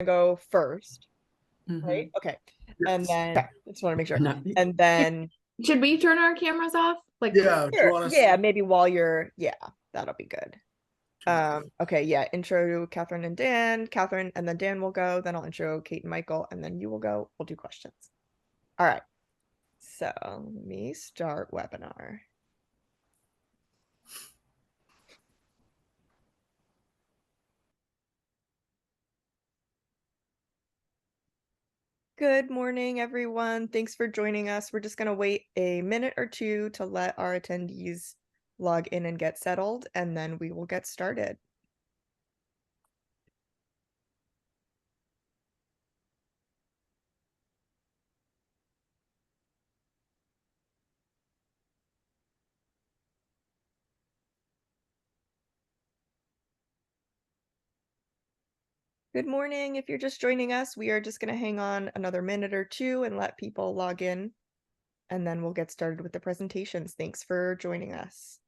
go first, right? Mhm. Okay. And then okay, just want to make sure. No. And then Should we turn our cameras off? Like, Yeah, do you sure, want us? yeah, maybe while you're that'll be good. Okay, yeah, intro Catherine and Dan, Catherine, and then Dan will go, then I'll intro Kate and Michael, and then you will go. We'll do questions. All right. So let me start webinar. Good morning, everyone. Thanks for joining us. We're just going to wait a minute or two to let our attendees log in and get settled, and then we will get started. Good morning. If you're just joining us, we are just going to hang on another minute or two and let people log in, and then we'll get started with the presentations. Thanks for joining us.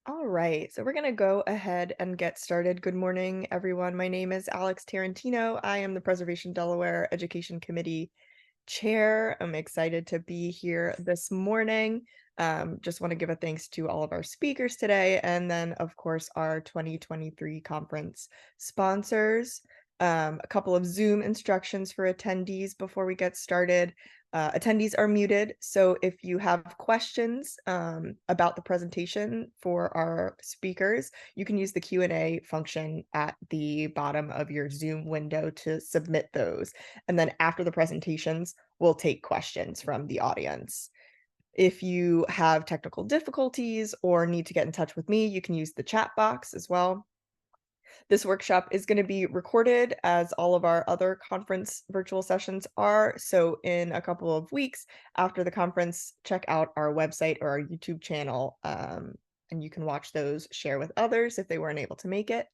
All right, so we're going to go ahead and get started. Good morning, everyone. My name is Alex Tarantino. I am the Preservation Delaware Education Committee Chair. I'm excited to be here this morning. Just want to give a thanks to all of our speakers today, and then, of course, our 2023 conference sponsors. A couple of Zoom instructions for attendees before we get started. Attendees are muted, so if you have questions about the presentation for our speakers, you can use the Q&A function at the bottom of your Zoom window to submit those. And then after the presentations, we'll take questions from the audience. If you have technical difficulties or need to get in touch with me, you can use the chat box as well. This workshop is going to be recorded as all of our other conference virtual sessions are. So in a couple of weeks after the conference, check out our website or our YouTube channel, and you can watch those, share with others if they weren't able to make it.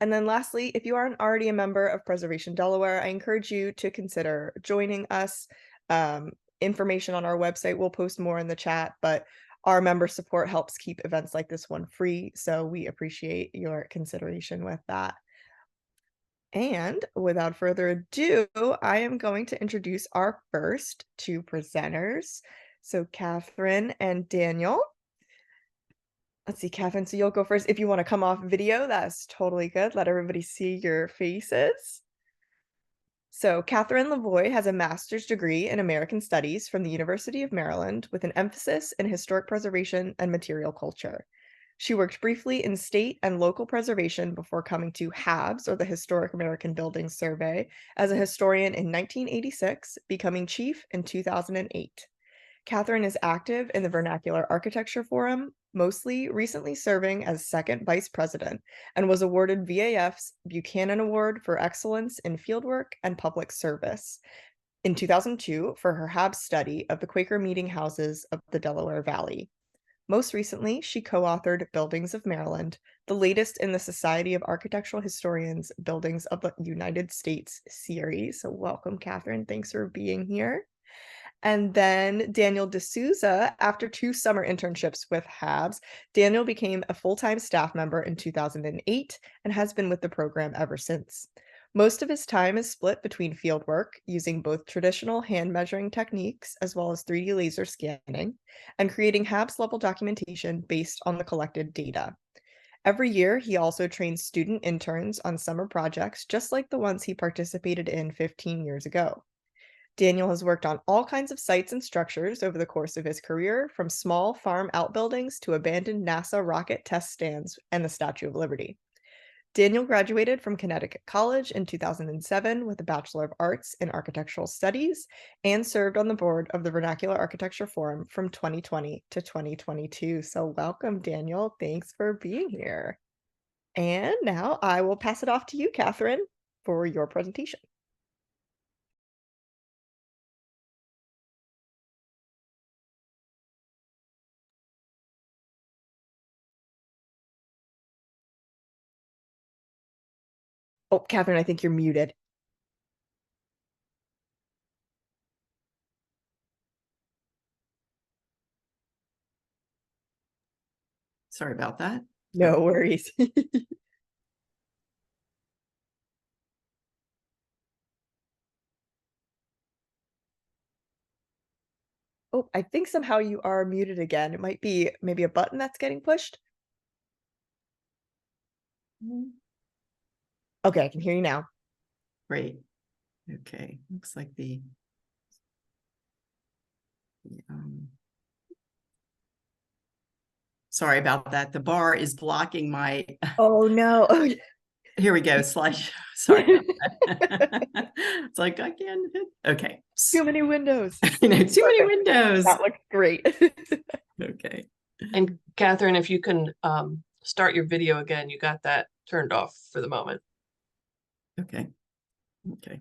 And then lastly, if you aren't already a member of Preservation Delaware, I encourage you to consider joining us. Information on our website, we'll post more in the chat, but our member support helps keep events like this one free, so we appreciate your consideration with that. And without further ado, I am going to introduce our first two presenters. So Catherine and Daniel. Let's see, Catherine, so you'll go first. If you want to come off video, that's totally good. Let everybody see your faces. So Catherine Lavoie has a master's degree in American Studies from the University of Maryland with an emphasis in historic preservation and material culture. She worked briefly in state and local preservation before coming to HABS, or the Historic American Buildings Survey, as a historian in 1986, becoming chief in 2008. Catherine is active in the Vernacular Architecture Forum, mostly recently serving as second vice president, and was awarded VAF's Buchanan Award for Excellence in Fieldwork and Public Service in 2002 for her HABS study of the Quaker meeting houses of the Delaware Valley. Most recently, she co-authored Buildings of Maryland, the latest in the Society of Architectural Historians Buildings of the United States series. So welcome, Catherine. Thanks for being here. And then Daniel D'Souza, after 2 summer internships with HABS, Daniel became a full-time staff member in 2008 and has been with the program ever since. Most of his time is split between fieldwork, using both traditional hand measuring techniques as well as 3D laser scanning, and creating HABS-level documentation based on the collected data. Every year, he also trains student interns on summer projects just like the ones he participated in 15 years ago. Daniel has worked on all kinds of sites and structures over the course of his career, from small farm outbuildings to abandoned NASA rocket test stands and the Statue of Liberty. Daniel graduated from Connecticut College in 2007 with a Bachelor of Arts in Architectural Studies and served on the board of the Vernacular Architecture Forum from 2020 to 2022. So welcome, Daniel. Thanks for being here. And now I will pass it off to you, Catherine, for your presentation. Oh, Catherine, I think you're muted. Sorry about that. No worries. Oh, I think somehow you are muted again. It might be maybe a button that's getting pushed. Okay, I can hear you now. Great. Okay, looks like the sorry about that. The bar is blocking my. Oh no. Here we go. Slideshow. Sorry about that. It's like I can't hit. Okay. Too many windows. Too many windows. That looks great. Okay. And Catherine, if you can start your video again, you got that turned off for the moment. Okay. Okay.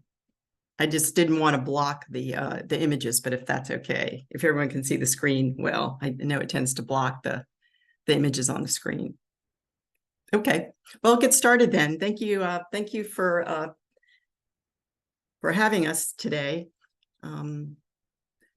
I just didn't want to block the images, but if that's okay, if everyone can see the screen well, I know it tends to block the images on the screen. Okay, well, get started then. Thank you for having us today.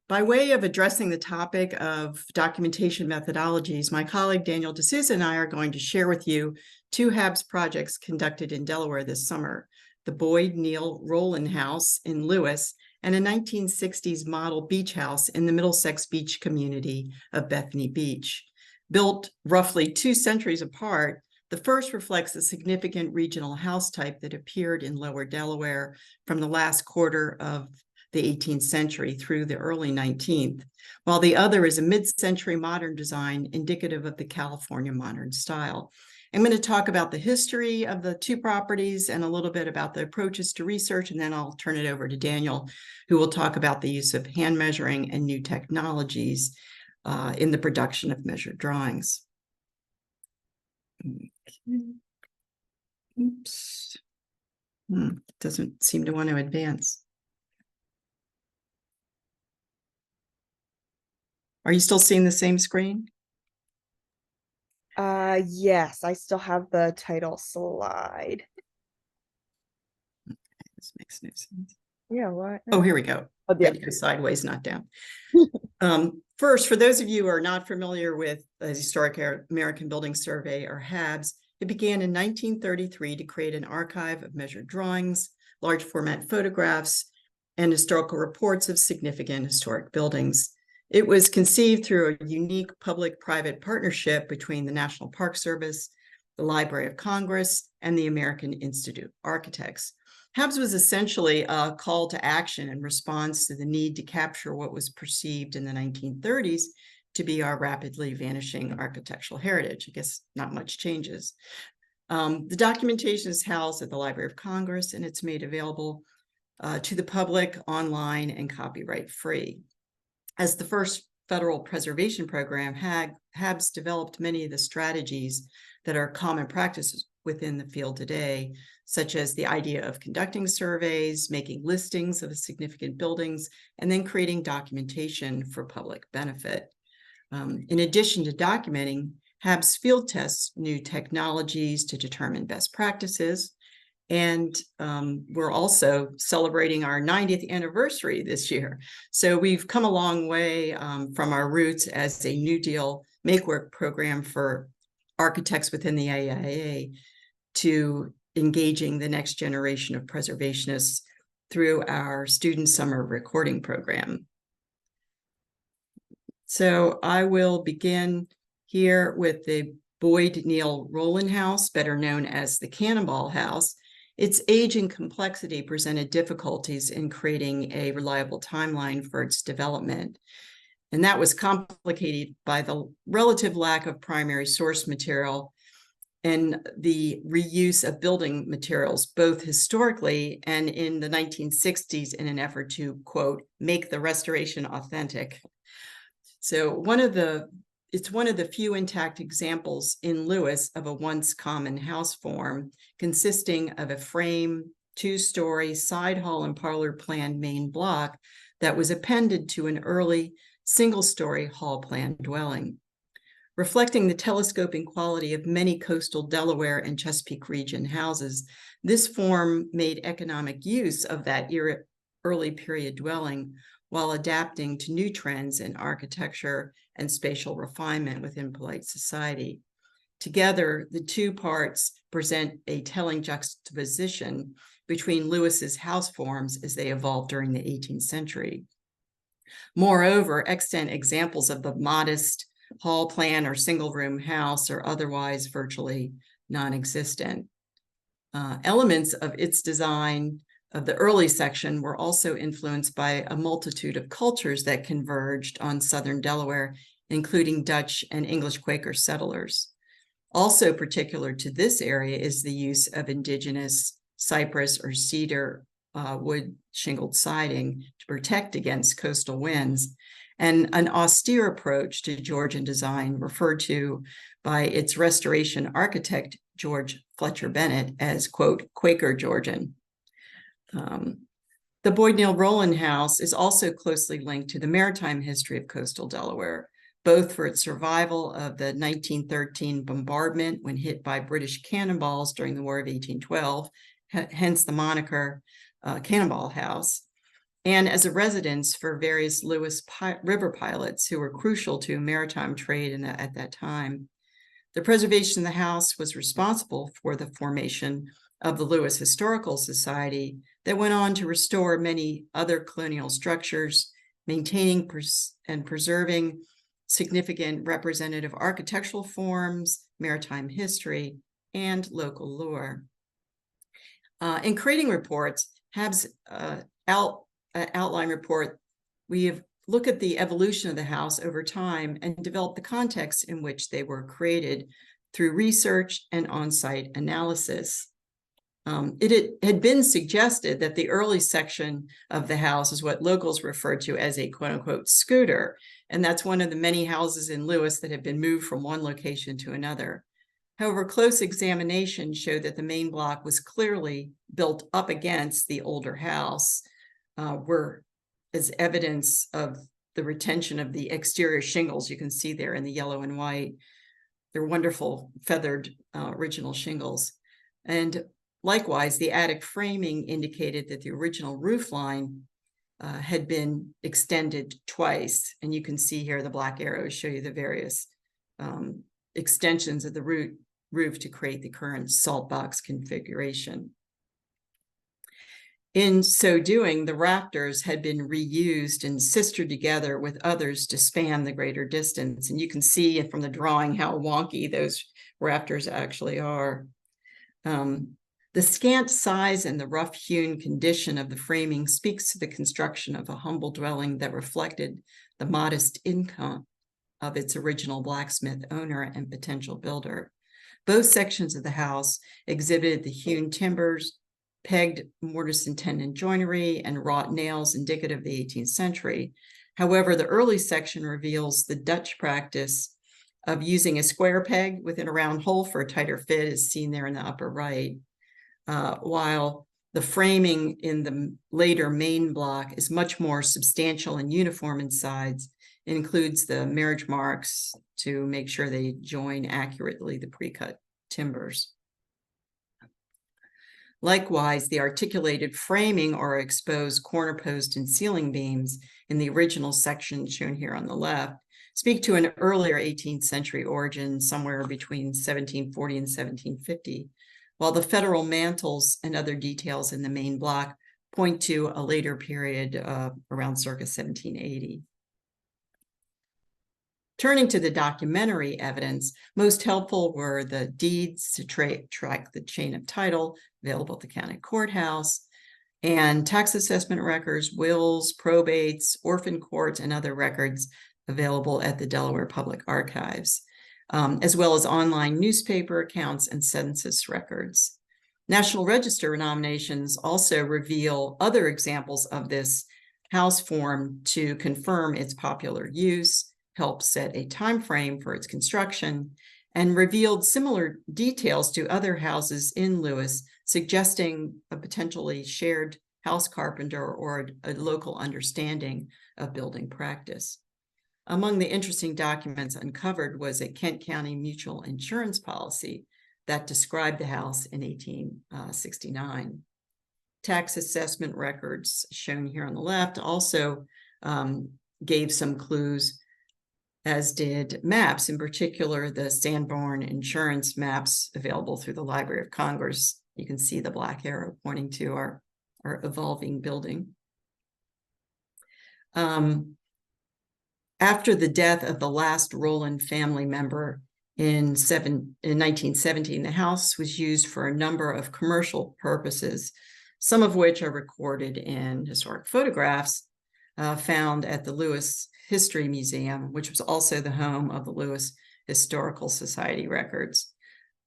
By way of addressing the topic of documentation methodologies, my colleague Daniel de Sousa and I are going to share with you two HABS projects conducted in Delaware this summer: the Boyd Neal Rowland House in Lewis and a 1960s model beach house in the Middlesex Beach community of Bethany Beach. Built roughly 2 centuries apart, the first reflects a significant regional house type that appeared in Lower Delaware from the last quarter of the 18th century through the early 19th, while the other is a mid-century modern design indicative of the California modern style. I'm going to talk about the history of the two properties and a little bit about the approaches to research, and then I'll turn it over to Daniel, who will talk about the use of hand measuring and new technologies in the production of measured drawings. Oops. Doesn't seem to want to advance. Are you still seeing the same screen? Yes, I still have the title slide. Okay, this makes no sense. Yeah, what? Oh, here we go. Oh, yeah. Go sideways, not down. First, for those of you who are not familiar with the Historic American Building Survey, or HABS, it began in 1933 to create an archive of measured drawings, large format photographs, and historical reports of significant historic buildings. It was conceived through a unique public-private partnership between the National Park Service, the Library of Congress, and the American Institute of Architects. HABS was essentially a call to action in response to the need to capture what was perceived in the 1930s to be our rapidly vanishing architectural heritage. I guess not much changes. The documentation is housed at the Library of Congress, and it's made available to the public online and copyright free. As the first federal preservation program, HABS developed many of the strategies that are common practices within the field today, such as the idea of conducting surveys, making listings of significant buildings, and then creating documentation for public benefit. In addition to documenting, HABS field tests new technologies to determine best practices. And we're also celebrating our 90th anniversary this year. So we've come a long way from our roots as a New Deal Make Work program for architects within the AIA to engaging the next generation of preservationists through our student summer recording program. So I will begin here with the Boyd Neal Rowland House, better known as the Cannonball House. Its age and complexity presented difficulties in creating a reliable timeline for its development. And that was complicated by the relative lack of primary source material and the reuse of building materials, both historically and in the 1960s, in an effort to, quote, make the restoration authentic. So it's one of the few intact examples in Lewis of a once common house form, consisting of a frame, 2-story side hall and parlor plan main block that was appended to an early single-story hall plan dwelling. Reflecting the telescoping quality of many coastal Delaware and Chesapeake region houses, this form made economic use of that early period dwelling while adapting to new trends in architecture and spatial refinement within polite society. Together, the two parts present a telling juxtaposition between Lewis's house forms as they evolved during the 18th century. Moreover, extant examples of the modest hall plan or single room house are otherwise virtually non-existent. Elements of its design of the early section were also influenced by a multitude of cultures that converged on southern Delaware, including Dutch and English Quaker settlers. Also particular to this area is the use of indigenous cypress or cedar wood shingled siding to protect against coastal winds, and an austere approach to Georgian design referred to by its restoration architect, George Fletcher Bennett, as, quote, Quaker Georgian. The Boyd Neal Rowland House is also closely linked to the maritime history of coastal Delaware, both for its survival of the 1913 bombardment when hit by British cannonballs during the War of 1812, hence the moniker Cannonball House, and as a residence for various Lewis river pilots who were crucial to maritime trade at that time. The preservation of the house was responsible for the formation of the Lewis Historical Society that went on to restore many other colonial structures, maintaining and preserving significant representative architectural forms, maritime history, and local lore. In creating reports, HABS outline report, we have looked at the evolution of the house over time and developed the context in which they were created through research and on-site analysis. It had been suggested that the early section of the house is what locals refer to as a quote-unquote scooter, and that's one of the many houses in Lewis that have been moved from one location to another. However, close examination showed that the main block was clearly built up against the older house, as evidence of the retention of the exterior shingles you can see there in the yellow and white. They're wonderful feathered original shingles. And likewise, the attic framing indicated that the original roof line had been extended twice. And you can see here the black arrows show you the various extensions of the roof to create the current salt box configuration. In so doing, the rafters had been reused and sistered together with others to span the greater distance. And you can see from the drawing how wonky those rafters actually are. The scant size and the rough-hewn condition of the framing speaks to the construction of a humble dwelling that reflected the modest income of its original blacksmith owner and potential builder. Both sections of the house exhibited the hewn timbers, pegged mortise and tenon joinery, and wrought nails indicative of the 18th century. However, the early section reveals the Dutch practice of using a square peg within a round hole for a tighter fit, as seen there in the upper right. While the framing in the later main block is much more substantial and uniform in sides, it includes the marriage marks to make sure they join accurately the pre-cut timbers. Likewise, the articulated framing or exposed corner post and ceiling beams in the original section shown here on the left speak to an earlier 18th century origin somewhere between 1740 and 1750. While the federal mantles and other details in the main block point to a later period around circa 1780. Turning to the documentary evidence, most helpful were the deeds to track the chain of title available at the county courthouse, and tax assessment records, wills, probates, orphan courts, and other records available at the Delaware Public Archives, as well as online newspaper accounts and census records. National Register nominations also reveal other examples of this house form to confirm its popular use, help set a time frame for its construction, and revealed similar details to other houses in Lewis, suggesting a potentially shared house carpenter or a local understanding of building practice. Among the interesting documents uncovered was a Kent County mutual insurance policy that described the house in 1869. Tax assessment records shown here on the left also gave some clues, as did maps, in particular the Sanborn insurance maps available through the Library of Congress. You can see the black arrow pointing to our evolving building. After the death of the last Rowland family member in 1917, the house was used for a number of commercial purposes, some of which are recorded in historic photographs found at the Lewis History Museum, which was also the home of the Lewis Historical Society records.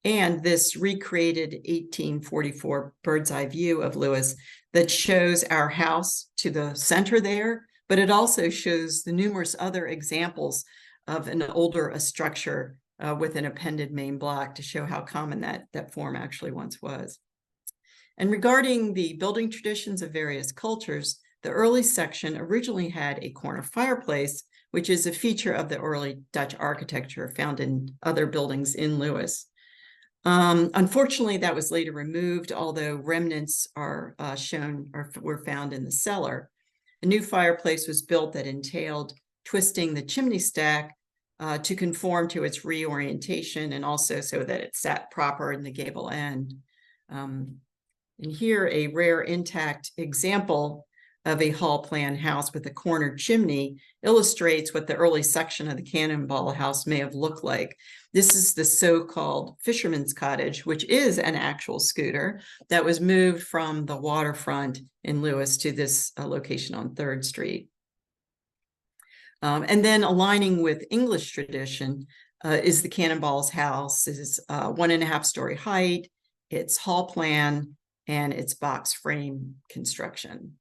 And this recreated 1844 bird's eye view of Lewis that shows our house to the center there, but it also shows the numerous other examples of an older structure with an appended main block to show how common that form actually once was. And regarding the building traditions of various cultures, the early section originally had a corner fireplace, which is a feature of the early Dutch architecture found in other buildings in Lewis. Unfortunately, that was later removed, although remnants are were found in the cellar. A new fireplace was built that entailed twisting the chimney stack to conform to its reorientation, and also so that it sat proper in the gable end. And here, a rare intact example of a hall plan house with a corner chimney illustrates what the early section of the Cannonball House may have looked like. This is the so-called Fisherman's Cottage, which is an actual scooter that was moved from the waterfront in Lewis to this location on 3rd Street. And then aligning with English tradition is the Cannonball's house. It is 1.5-story height, it's hall plan, and it's box frame construction.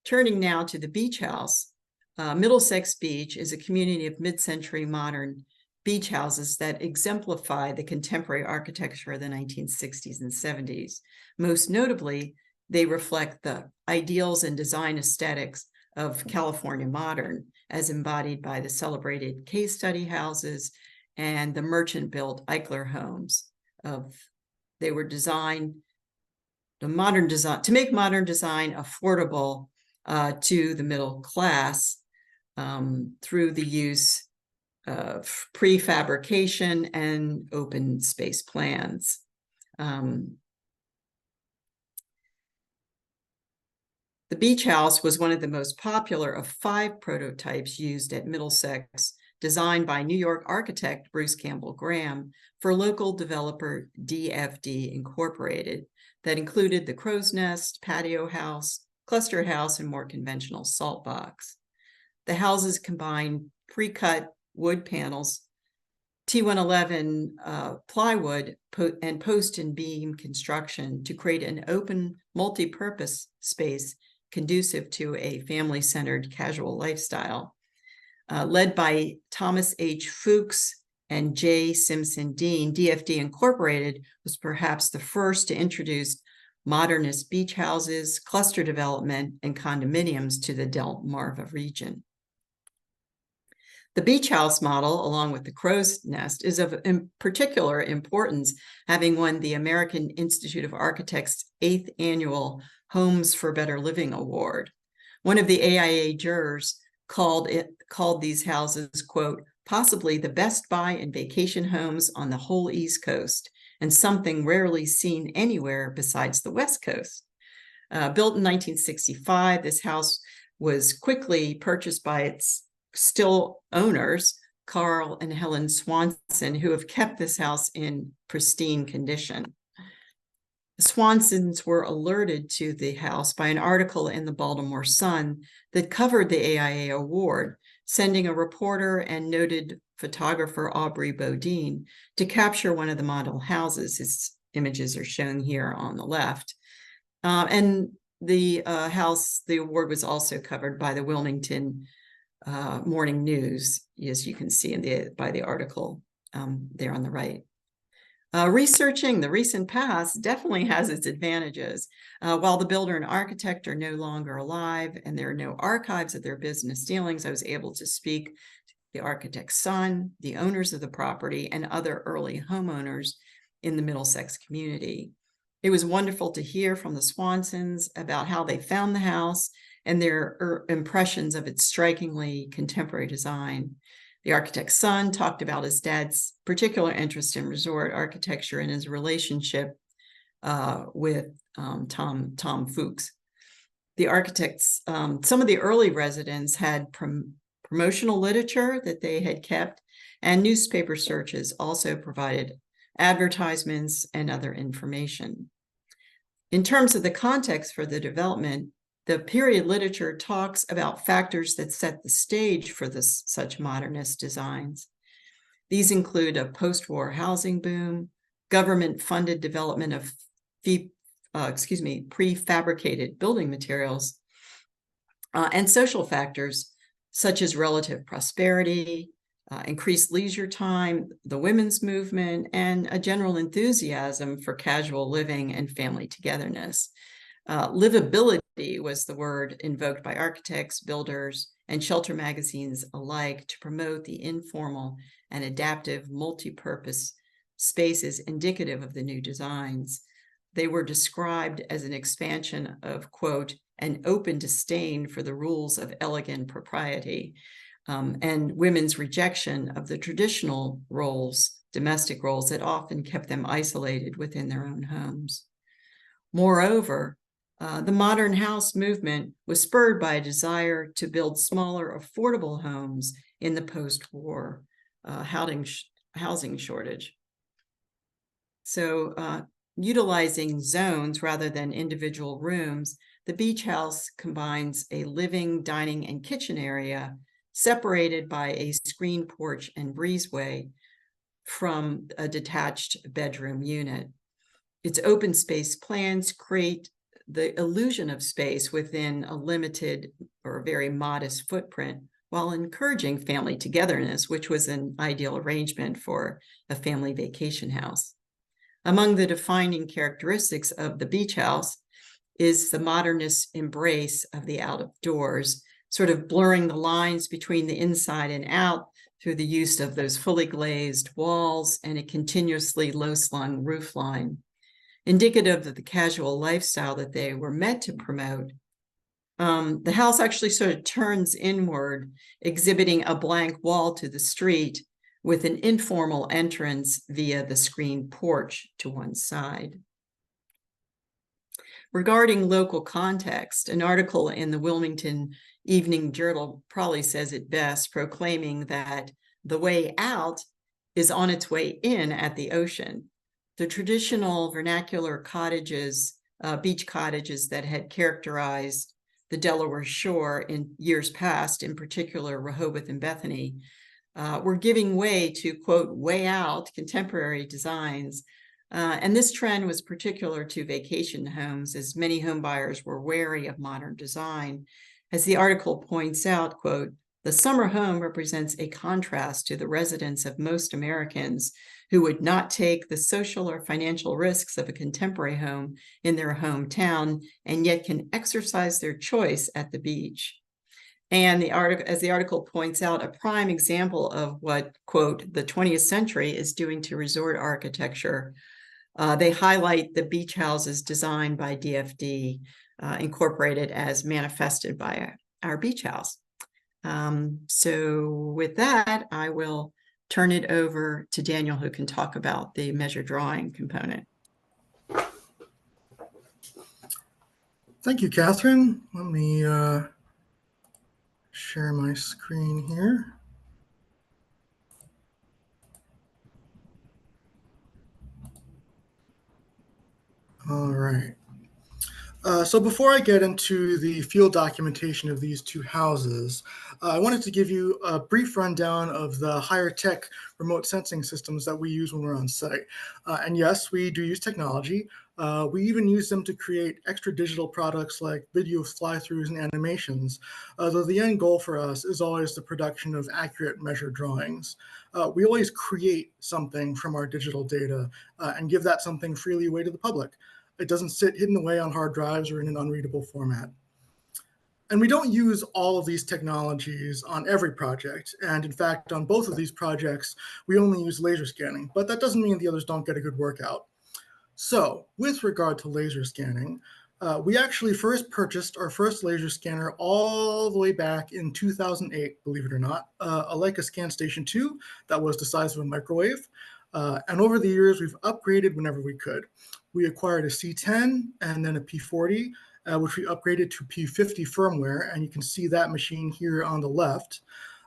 Turning now to the beach house, Middlesex Beach is a community of mid-century modern beach houses that exemplify the contemporary architecture of the 1960s and 70s. Most notably, they reflect the ideals and design aesthetics of California modern, as embodied by the celebrated case study houses and the merchant-built Eichler homes. They were designed to make modern design affordable to the middle class through the use of prefabrication and open space plans. The beach house was one of the most popular of 5 prototypes used at Middlesex, designed by New York architect Bruce Campbell Graham for local developer DFD Incorporated, that included the crow's nest, patio house, cluster house, and more conventional salt box. The houses combined pre-cut wood panels, T111 plywood, and post and beam construction to create an open multi-purpose space conducive to a family-centered casual lifestyle. Led by Thomas H. Fuchs and J. Simpson Dean, DFD Incorporated was perhaps the first to introduce modernist beach houses, cluster development, and condominiums to the Delmarva region. The beach house model, along with the crow's nest, is of particular importance, having won the American Institute of Architects' 8th annual Homes for Better Living Award. One of the AIA jurors called these houses, quote, possibly the best buy and vacation homes on the whole East Coast, and something rarely seen anywhere besides the West Coast. Built in 1965, this house was quickly purchased by its still owners, Carl and Helen Swanson, who have kept this house in pristine condition. The Swansons were alerted to the house by an article in the Baltimore Sun that covered the AIA award, sending a reporter and noted photographer Aubrey Bodine to capture one of the model houses. His images are shown here on the left. And the award was also covered by the Wilmington Morning News, as you can see by the article there on the right. Researching the recent past definitely has its advantages. While the builder and architect are no longer alive and there are no archives of their business dealings, I was able to speak to the architect's son, the owners of the property, and other early homeowners in the Middlesex community. It was wonderful to hear from the Swansons about how they found the house and their impressions of its strikingly contemporary design. The architect's son talked about his dad's particular interest in resort architecture and his relationship with Tom Fuchs. The architects, some of the early residents had promotional literature that they had kept, and newspaper searches also provided advertisements and other information. In terms of the context for the development, the period literature talks about factors that set the stage for such modernist designs. These include a post-war housing boom, government-funded development of prefabricated building materials, and social factors such as relative prosperity, increased leisure time, the women's movement, and a general enthusiasm for casual living and family togetherness. Livability was the word invoked by architects, builders, and shelter magazines alike to promote the informal and adaptive multi-purpose spaces indicative of the new designs. They were described as an expansion of, quote, an open disdain for the rules of elegant propriety, and women's rejection of the traditional roles, domestic roles that often kept them isolated within their own homes. Moreover, the modern house movement was spurred by a desire to build smaller, affordable homes in the post-war housing shortage. So, utilizing zones rather than individual rooms, the beach house combines a living, dining, and kitchen area separated by a screen porch and breezeway from a detached bedroom unit. Its open space plans create the illusion of space within a limited or very modest footprint while encouraging family togetherness, which was an ideal arrangement for a family vacation house. Among the defining characteristics of the beach house is the modernist embrace of the out of doors, sort of blurring the lines between the inside and out through the use of those fully glazed walls and a continuously low-slung roof line. Indicative of the casual lifestyle that they were meant to promote, the house actually sort of turns inward, exhibiting a blank wall to the street with an informal entrance via the screen porch to one side. Regarding local context, an article in the Wilmington Evening Journal probably says it best, proclaiming that the way out is on its way in at the ocean. The traditional vernacular cottages, beach cottages that had characterized the Delaware shore in years past, in particular Rehoboth and Bethany, were giving way to, quote, way out contemporary designs. And this trend was particular to vacation homes, as many home buyers were wary of modern design. As the article points out, quote, the summer home represents a contrast to the residence of most Americans who would not take the social or financial risks of a contemporary home in their hometown and yet can exercise their choice at the beach. And the article, as the article points out, a prime example of what, quote, the 20th century is doing to resort architecture. They highlight the beach houses designed by DFD, incorporated as manifested by our beach house. So with that, I will turn it over to Daniel, who can talk about the measure drawing component. Thank you, Catherine. Let me share my screen here. All right. So before I get into the field documentation of these two houses, I wanted to give you a brief rundown of the higher tech remote sensing systems that we use when we're on site. And yes, we do use technology. We even use them to create extra digital products like video fly-throughs and animations, though the end goal for us is always the production of accurate measured drawings. We always create something from our digital data and give that something freely away to the public. It doesn't sit hidden away on hard drives or in an unreadable format. And we don't use all of these technologies on every project. And in fact, on both of these projects, we only use laser scanning, but that doesn't mean the others don't get a good workout. So with regard to laser scanning, we actually first purchased our first laser scanner all the way back in 2008, believe it or not, a Leica ScanStation 2 that was the size of a microwave. And over the years, we've upgraded whenever we could. We acquired a C10 and then a P40, which we upgraded to P50 firmware, and you can see that machine here on the left.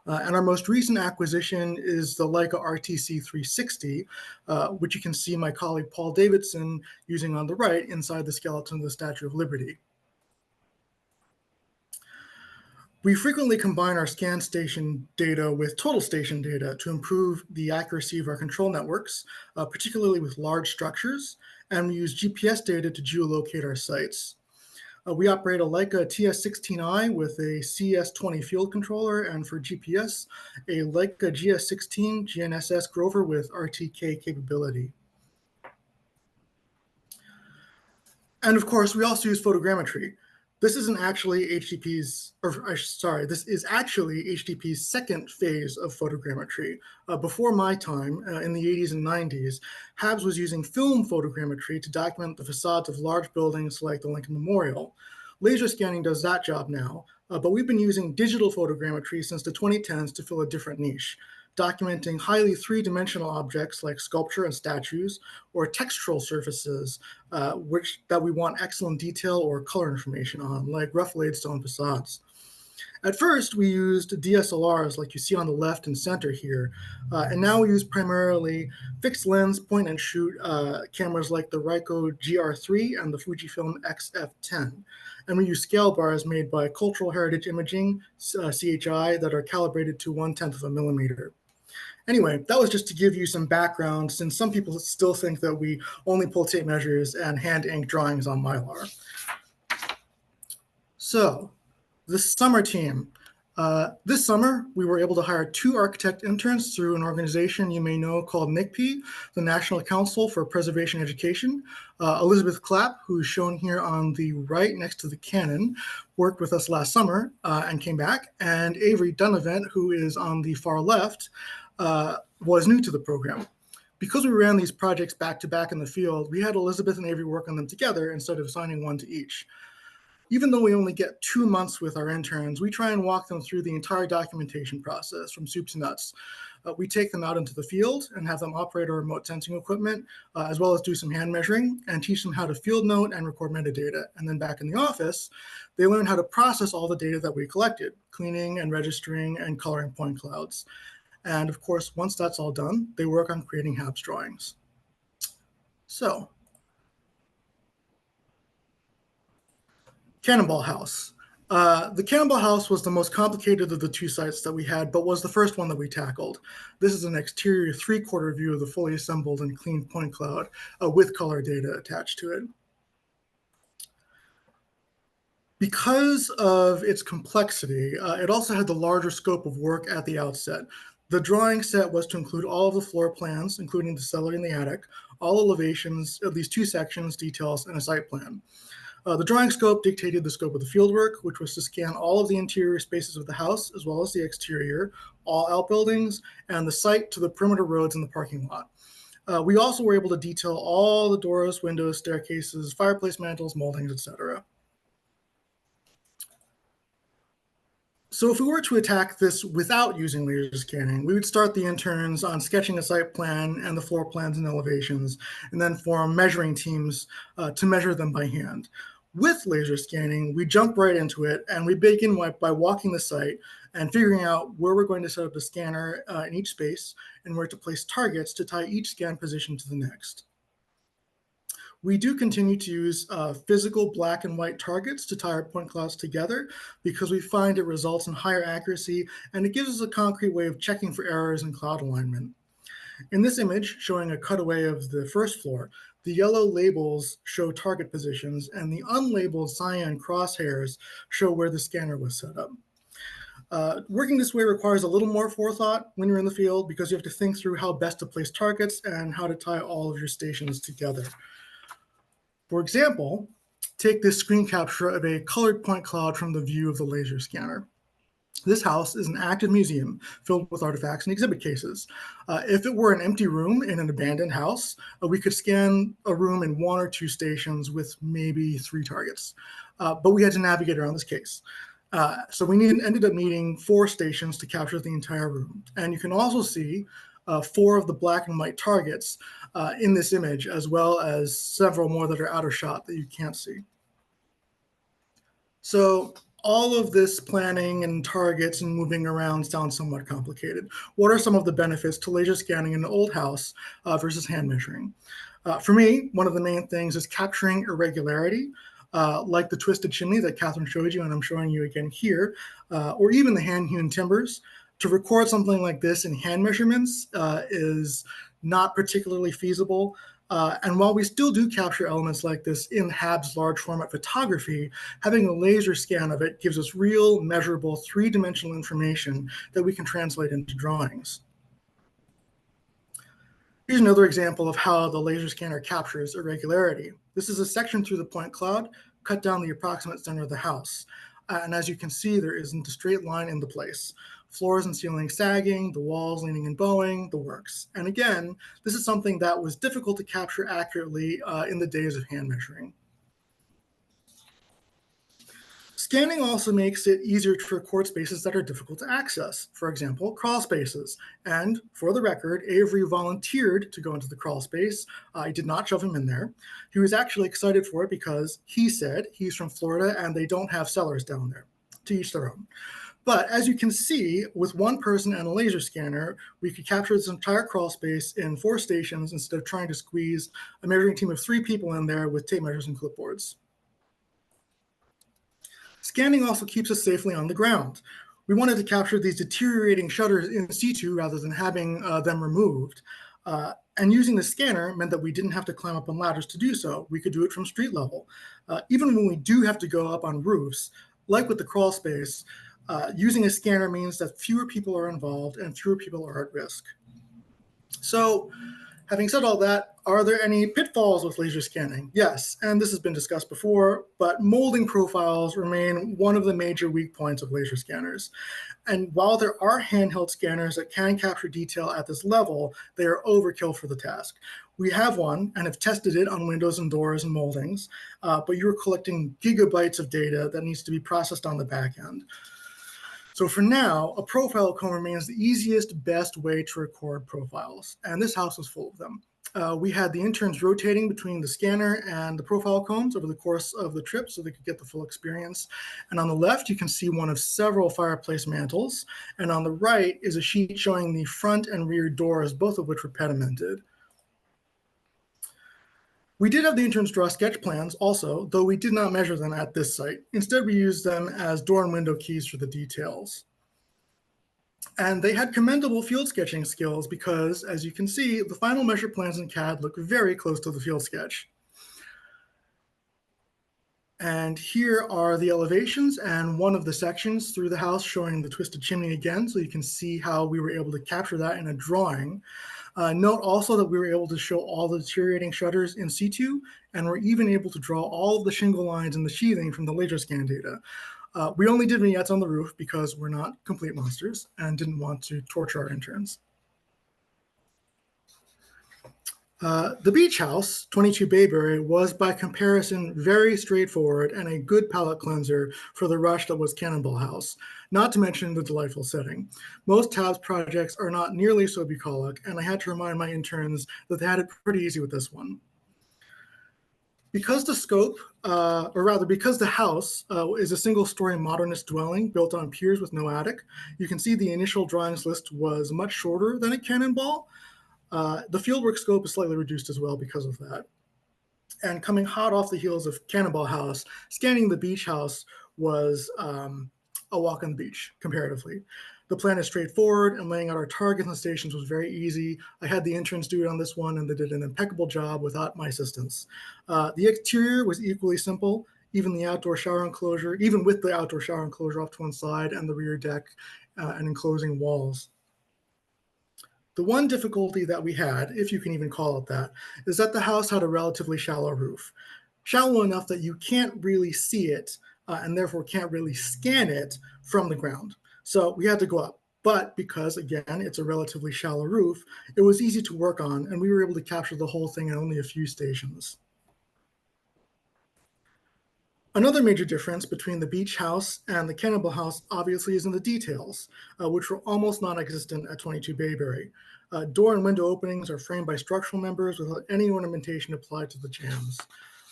And our most recent acquisition is the Leica RTC 360, which you can see my colleague Paul Davidson using on the right inside the skeleton of the Statue of Liberty. We frequently combine our scan station data with total station data to improve the accuracy of our control networks, particularly with large structures, and we use GPS data to geolocate our sites. We operate a Leica TS16i with a CS20 field controller, and for GPS, a Leica GS16 GNSS Grover with RTK capability. And of course, we also use photogrammetry. This isn't actually HDP's, this is actually HDP's second phase of photogrammetry. Before my time, in the 80s and 90s, HABS was using film photogrammetry to document the facades of large buildings like the Lincoln Memorial. Laser scanning does that job now, but we've been using digital photogrammetry since the 2010s to fill a different niche, documenting highly three-dimensional objects like sculpture and statues, or textural surfaces that we want excellent detail or color information on, like rough laid stone facades. At first, we used DSLRs like you see on the left and center here, and now we use primarily fixed lens point and shoot cameras like the Ricoh GR3 and the Fujifilm XF10. And we use scale bars made by Cultural Heritage Imaging, CHI, that are calibrated to 1/10 of a millimeter. Anyway, that was just to give you some background, since some people still think that we only pull tape measures and hand ink drawings on Mylar. So, the summer team. This summer, we were able to hire 2 architect interns through an organization you may know called NCPE, the National Council for Preservation Education. Elizabeth Clapp, who's shown here on the right next to the cannon, worked with us last summer and came back. And Avery Dunavant, who is on the far left, was new to the program. Because we ran these projects back to back in the field, we had Elizabeth and Avery work on them together instead of assigning one to each. Even though we only get 2 months with our interns, we try and walk them through the entire documentation process from soup to nuts. We take them out into the field and have them operate our remote sensing equipment, as well as do some hand measuring and teach them how to field note and record metadata. And then back in the office, they learn how to process all the data that we collected, cleaning and registering and coloring point clouds. And of course, once that's all done, they work on creating HABS drawings. So, Cannonball House. The Cannonball House was the most complicated of the 2 sites that we had, but was the first one that we tackled. This is an exterior 3/4 view of the fully assembled and clean point cloud with color data attached to it. Because of its complexity, it also had the larger scope of work at the outset. The drawing set was to include all of the floor plans, including the cellar and the attic, all elevations, at least 2 sections, details, and a site plan. The drawing scope dictated the scope of the fieldwork, which was to scan all of the interior spaces of the house, as well as the exterior, all outbuildings, and the site to the perimeter roads and the parking lot. We also were able to detail all the doors, windows, staircases, fireplace mantles, moldings, etc. So if we were to attack this without using laser scanning, we would start the interns on sketching a site plan and the floor plans and elevations, and then form measuring teams to measure them by hand. With laser scanning, we jump right into it, and we begin by walking the site and figuring out where we're going to set up the scanner in each space and where to place targets to tie each scan position to the next. We do continue to use physical black and white targets to tie our point clouds together because we find it results in higher accuracy and it gives us a concrete way of checking for errors in cloud alignment. In this image, showing a cutaway of the first floor, the yellow labels show target positions and the unlabeled cyan crosshairs show where the scanner was set up. Working this way requires a little more forethought when you're in the field because you have to think through how best to place targets and how to tie all of your stations together. For example, take this screen capture of a colored point cloud from the view of the laser scanner. This house is an active museum filled with artifacts and exhibit cases. If it were an empty room in an abandoned house, we could scan a room in 1 or 2 stations with maybe 3 targets. But we had to navigate around this case. So we ended up needing 4 stations to capture the entire room. And you can also see 4 of the black and white targets in this image, as well as several more that are out of shot that you can't see. So all of this planning and targets and moving around sounds somewhat complicated. What are some of the benefits to laser scanning in an old house versus hand measuring? For me, one of the main things is capturing irregularity, like the twisted chimney that Catherine showed you, and I'm showing you again here, or even the hand-hewn timbers. To record something like this in hand measurements is not particularly feasible. And while we still do capture elements like this in HABS large format photography, having a laser scan of it gives us real, measurable, 3-dimensional information that we can translate into drawings. Here's another example of how the laser scanner captures irregularity. This is a section through the point cloud, cut down the approximate center of the house. And as you can see, there isn't a straight line in the place. Floors and ceilings sagging, the walls leaning and bowing, the works. And again, this is something that was difficult to capture accurately in the days of hand measuring. Scanning also makes it easier to record spaces that are difficult to access. For example, crawl spaces. And for the record, Avery volunteered to go into the crawl space. I did not shove him in there. He was actually excited for it because he said he's from Florida and they don't have cellars down there. To each their own. But as you can see, with 1 person and a laser scanner, we could capture this entire crawl space in 4 stations instead of trying to squeeze a measuring team of 3 people in there with tape measures and clipboards. Scanning also keeps us safely on the ground. We wanted to capture these deteriorating shutters in situ rather than having them removed. And using the scanner meant that we didn't have to climb up on ladders to do so. We could do it from street level. Even when we do have to go up on roofs, like with the crawl space, using a scanner means that fewer people are involved and fewer people are at risk. So, having said all that, are there any pitfalls with laser scanning? Yes, and this has been discussed before, but molding profiles remain one of the major weak points of laser scanners. And while there are handheld scanners that can capture detail at this level, they are overkill for the task. We have one and have tested it on windows and doors and moldings, but you're collecting gigabytes of data that needs to be processed on the back end. So for now, a profile cone remains the easiest, best way to record profiles, and this house was full of them. We had the interns rotating between the scanner and the profile cones over the course of the trip so they could get the full experience. And on the left, you can see one of several fireplace mantles, and on the right is a sheet showing the front and rear doors, both of which were pedimented. We did have the interns draw sketch plans also, though we did not measure them at this site. Instead, we used them as door and window keys for the details. And they had commendable field sketching skills because, as you can see, the final measure plans in CAD look very close to the field sketch. And here are the elevations and one of the sections through the house showing the twisted chimney again, so you can see how we were able to capture that in a drawing. Note also that we were able to show all the deteriorating shutters in situ, and we're even able to draw all of the shingle lines and the sheathing from the laser scan data. We only did vignettes on the roof because we're not complete monsters and didn't want to torture our interns. The beach house, 22 Bayberry, was by comparison very straightforward and a good palate cleanser for the rush that was Cannonball House, not to mention the delightful setting. Most HABS projects are not nearly so bucolic, and I had to remind my interns that they had it pretty easy with this one. Because the scope, or rather because the house is a single-story modernist dwelling built on piers with no attic, you can see the initial drawings list was much shorter than a Cannonball. The fieldwork scope is slightly reduced as well because of that. And coming hot off the heels of Cannonball House, scanning the beach house was a walk on the beach, comparatively. The plan is straightforward, and laying out our targets and stations was very easy. I had the interns do it on this one, and they did an impeccable job without my assistance. The exterior was equally simple, even with the outdoor shower enclosure off to one side and the rear deck and enclosing walls. The one difficulty that we had, if you can even call it that, is that the house had a relatively shallow roof. Shallow enough that you can't really see it and therefore can't really scan it from the ground. So we had to go up. But because, again, it's a relatively shallow roof, it was easy to work on, and we were able to capture the whole thing in only a few stations. Another major difference between the beach house and the Cannonball House obviously is in the details, which were almost non-existent at 22 Bayberry. Door and window openings are framed by structural members without any ornamentation applied to the jambs.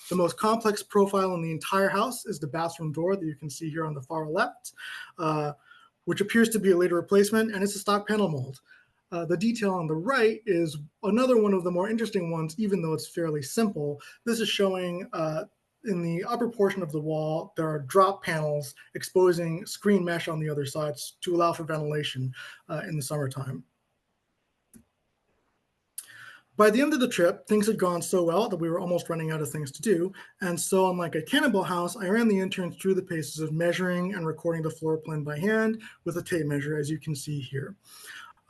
The most complex profile in the entire house is the bathroom door that you can see here on the far left, which appears to be a later replacement, and it's a stock panel mold. The detail on the right is another one of the more interesting ones, even though it's fairly simple. This is showing in the upper portion of the wall, there are drop panels exposing screen mesh on the other sides to allow for ventilation in the summertime. By the end of the trip, things had gone so well that we were almost running out of things to do. And so, unlike a Cannonball House, I ran the interns through the paces of measuring and recording the floor plan by hand with a tape measure, as you can see here.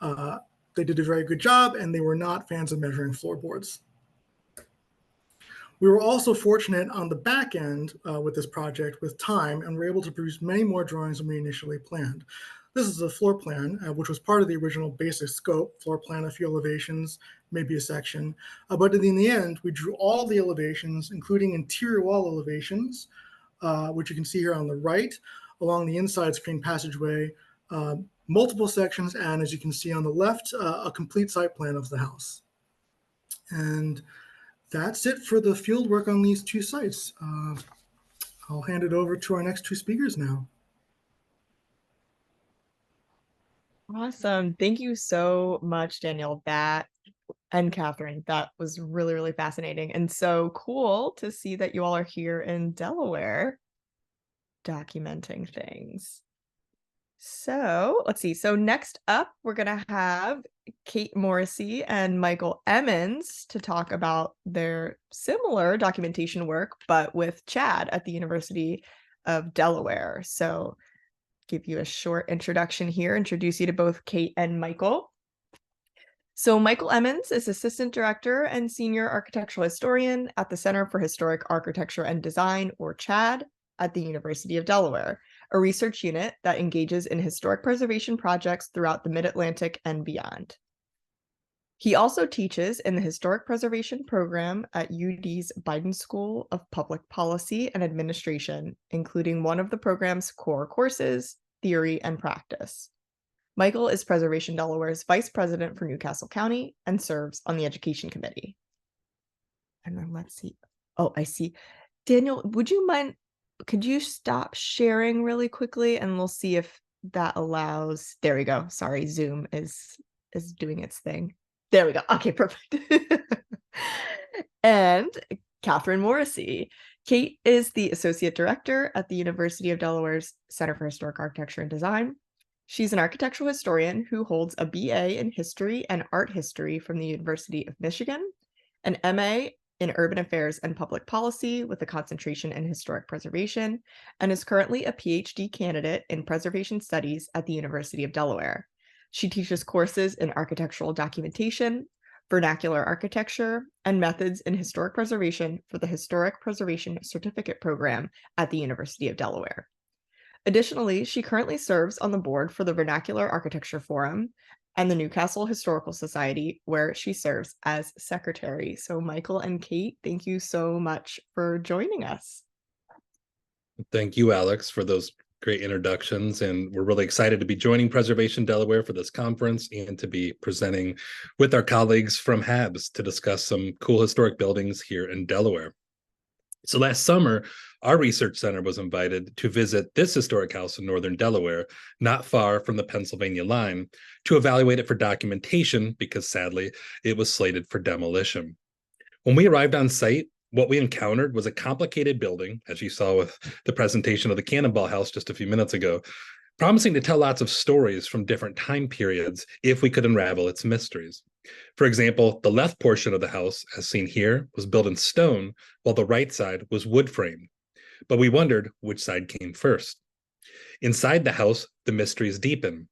They did a very good job, and they were not fans of measuring floorboards. We were also fortunate on the back end with this project with time, and were able to produce many more drawings than we initially planned. This is a floor plan, which was part of the original basic scope, floor plan, a few elevations, maybe a section. But in the end, we drew all the elevations, including interior wall elevations, which you can see here on the right, along the inside screen passageway, multiple sections, and as you can see on the left, a complete site plan of the house. And that's it for the field work on these two sites. I'll hand it over to our next two speakers now. Awesome. Thank you so much, Daniel, and Catherine. That was really, really fascinating and so cool to see that you all are here in Delaware documenting things. So let's see. So next up, we're going to have Cate Morrissey and Michael Emmons to talk about their similar documentation work, but with CHAD at the University of Delaware. So give you a short introduction here, introduce you to both Cate and Michael. So Michael Emmons is Assistant Director and Senior Architectural Historian at the Center for Historic Architecture and Design, or CHAD, at the University of Delaware, a research unit that engages in historic preservation projects throughout the Mid-Atlantic and beyond. He also teaches in the Historic Preservation Program at UD's Biden School of Public Policy and Administration, including one of the program's core courses, Theory and Practice. Michael is Preservation Delaware's Vice President for Newcastle County and serves on the Education Committee. And then let's see. Oh, I see. Daniel, would you mind, could you stop sharing really quickly and we'll see if that allows, there we go. Sorry, Zoom is doing its thing. There we go. Okay, perfect. And Catherine Morrissey. Cate is the Associate Director at the University of Delaware's Center for Historic Architecture and Design. She's an architectural historian who holds a BA in History and Art History from the University of Michigan, an MA in Urban Affairs and Public Policy with a concentration in Historic Preservation, and is currently a PhD candidate in Preservation Studies at the University of Delaware. She teaches courses in architectural documentation, vernacular architecture, and methods in historic preservation for the Historic Preservation Certificate Program at the University of Delaware. Additionally, she currently serves on the board for the Vernacular Architecture Forum and the Newcastle Historical Society, where she serves as secretary. So Michael and Cate, thank you so much for joining us. Thank you, Alex, for those great introductions. And we're really excited to be joining Preservation Delaware for this conference and to be presenting with our colleagues from HABS to discuss some cool historic buildings here in Delaware. So last summer, our research center was invited to visit this historic house in northern Delaware, not far from the Pennsylvania line, to evaluate it for documentation because sadly, it was slated for demolition. When we arrived on site, what we encountered was a complicated building, as you saw with the presentation of the Cannonball House just a few minutes ago, promising to tell lots of stories from different time periods if we could unravel its mysteries. For example, the left portion of the house, as seen here, was built in stone, while the right side was wood frame. But we wondered which side came first. Inside the house, the mysteries deepen.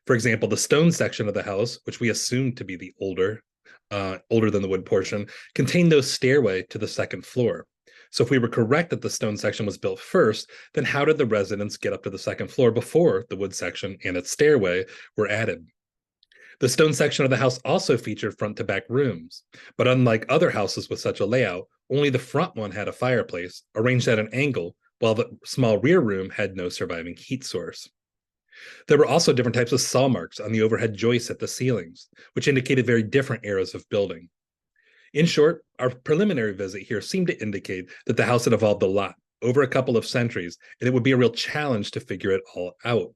For example, the stone section of the house, which we assumed to be the older than the wood portion, contained no stairway to the second floor. So if we were correct that the stone section was built first, then how did the residents get up to the second floor before the wood section and its stairway were added? The stone section of the house also featured front to back rooms, but unlike other houses with such a layout, only the front one had a fireplace arranged at an angle, while the small rear room had no surviving heat source. There were also different types of saw marks on the overhead joists at the ceilings, which indicated very different eras of building. In short, our preliminary visit here seemed to indicate that the house had evolved a lot over a couple of centuries, and it would be a real challenge to figure it all out.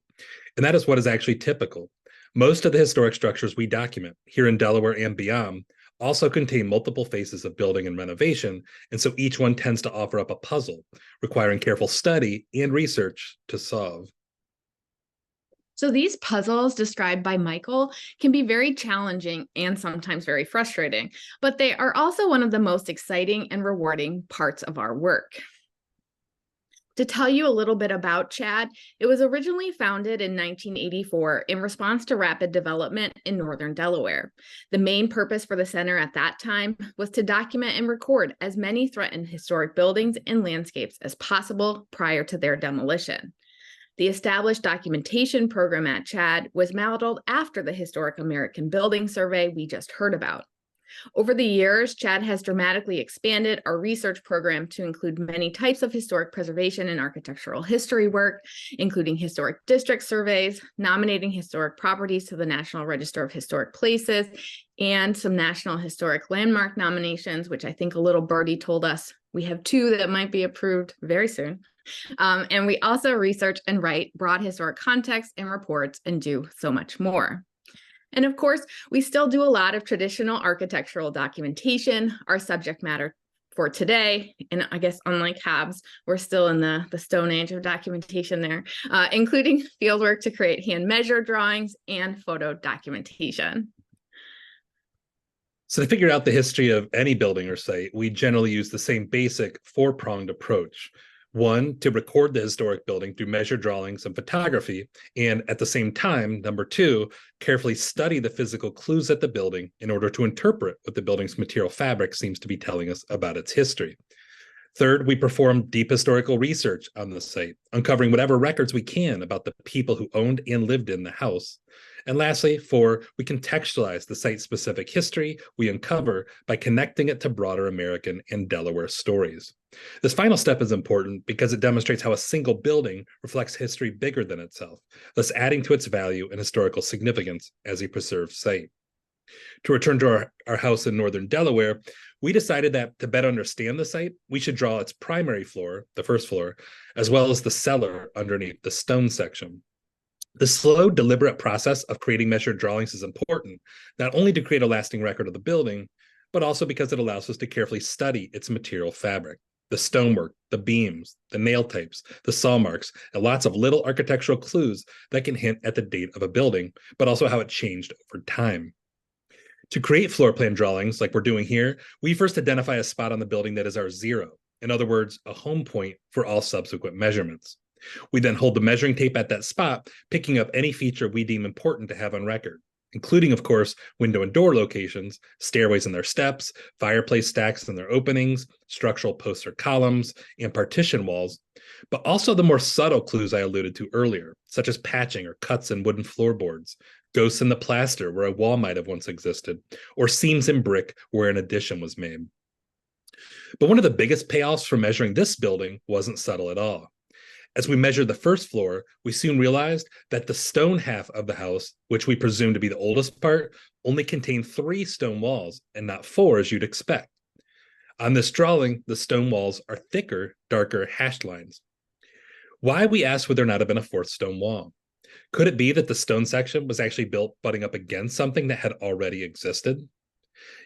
And that is what is actually typical. Most of the historic structures we document here in Delaware and beyond also contain multiple phases of building and renovation, and so each one tends to offer up a puzzle, requiring careful study and research to solve. So these puzzles described by Michael can be very challenging and sometimes very frustrating, but they are also one of the most exciting and rewarding parts of our work. To tell you a little bit about CHAD, it was originally founded in 1984 in response to rapid development in northern Delaware. The main purpose for the center at that time was to document and record as many threatened historic buildings and landscapes as possible prior to their demolition. The established documentation program at CHAD was modeled after the Historic American Building Survey we just heard about. Over the years, CHAD has dramatically expanded our research program to include many types of historic preservation and architectural history work, including historic district surveys, nominating historic properties to the National Register of Historic Places, and some National Historic Landmark nominations, which I think a little birdie told us we have 2 that might be approved very soon. And we also research and write broad historic context and reports and do so much more. And of course, we still do a lot of traditional architectural documentation, our subject matter for today. And I guess unlike HABS, we're still in the Stone Age of documentation there, including fieldwork to create hand measured drawings and photo documentation. So to figure out the history of any building or site, we generally use the same basic 4-pronged approach. 1, to record the historic building through measured drawings and photography, and at the same time, number 2, carefully study the physical clues at the building in order to interpret what the building's material fabric seems to be telling us about its history. 3rd, we perform deep historical research on the site, uncovering whatever records we can about the people who owned and lived in the house. And lastly, 4, we contextualize the site-specific history we uncover by connecting it to broader American and Delaware stories. This final step is important because it demonstrates how a single building reflects history bigger than itself, thus adding to its value and historical significance as a preserved site. To return to our house in northern Delaware, we decided that to better understand the site, we should draw its primary floor, the first floor, as well as the cellar underneath the stone section. The slow, deliberate process of creating measured drawings is important, not only to create a lasting record of the building, but also because it allows us to carefully study its material fabric, the stonework, the beams, the nail types, the saw marks, and lots of little architectural clues that can hint at the date of a building, but also how it changed over time. To create floor plan drawings like we're doing here, we first identify a spot on the building that is our 0, in other words, a home point for all subsequent measurements. We then hold the measuring tape at that spot, picking up any feature we deem important to have on record, including, of course, window and door locations, stairways and their steps, fireplace stacks and their openings, structural posts or columns, and partition walls, but also the more subtle clues I alluded to earlier, such as patching or cuts in wooden floorboards, ghosts in the plaster where a wall might have once existed, or seams in brick where an addition was made. But one of the biggest payoffs for measuring this building wasn't subtle at all. As we measured the first floor, we soon realized that the stone half of the house, which we presume to be the oldest part, only contained 3 stone walls and not 4 as you'd expect. On this drawing, the stone walls are thicker, darker hashed lines. Why, we asked, would there not have been a 4th stone wall? Could it be that the stone section was actually built butting up against something that had already existed?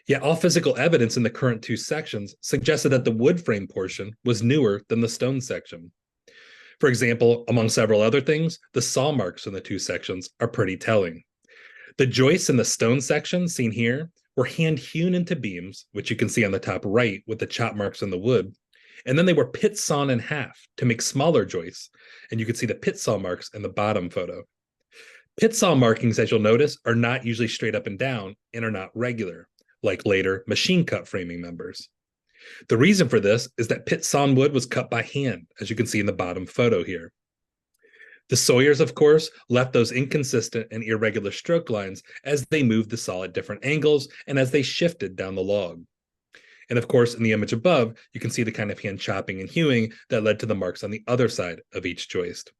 Yet all physical evidence in the current two sections suggested that the wood frame portion was newer than the stone section. For example, among several other things, the saw marks in the two sections are pretty telling. The joists in the stone section seen here were hand hewn into beams, which you can see on the top right with the chop marks in the wood, and then they were pit sawn in half to make smaller joists, and you can see the pit saw marks in the bottom photo. Pit saw markings, as you'll notice, are not usually straight up and down and are not regular, like later machine cut framing members. The reason for this is that pit sawn wood was cut by hand, as you can see in the bottom photo here. The sawyers, of course, left those inconsistent and irregular stroke lines as they moved the saw at different angles and as they shifted down the log. And of course, in the image above, you can see the kind of hand chopping and hewing that led to the marks on the other side of each joist.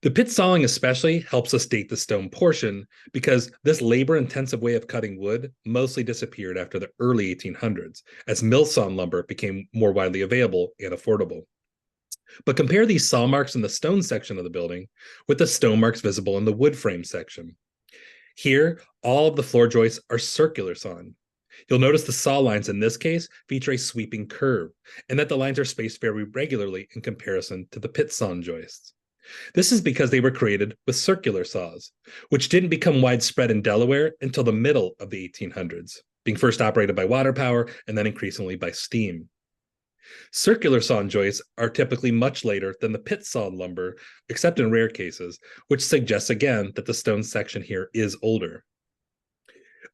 The pit sawing especially helps us date the stone portion because this labor-intensive way of cutting wood mostly disappeared after the early 1800s as mill sawn lumber became more widely available and affordable. But compare these saw marks in the stone section of the building with the stone marks visible in the wood frame section. Here, all of the floor joists are circular sawn. You'll notice the saw lines in this case feature a sweeping curve, and that the lines are spaced very regularly in comparison to the pit sawn joists. This is because they were created with circular saws, which didn't become widespread in Delaware until the middle of the 1800s, being first operated by water power and then increasingly by steam. Circular sawn joists are typically much later than the pit sawn lumber, except in rare cases, which suggests again that the stone section here is older.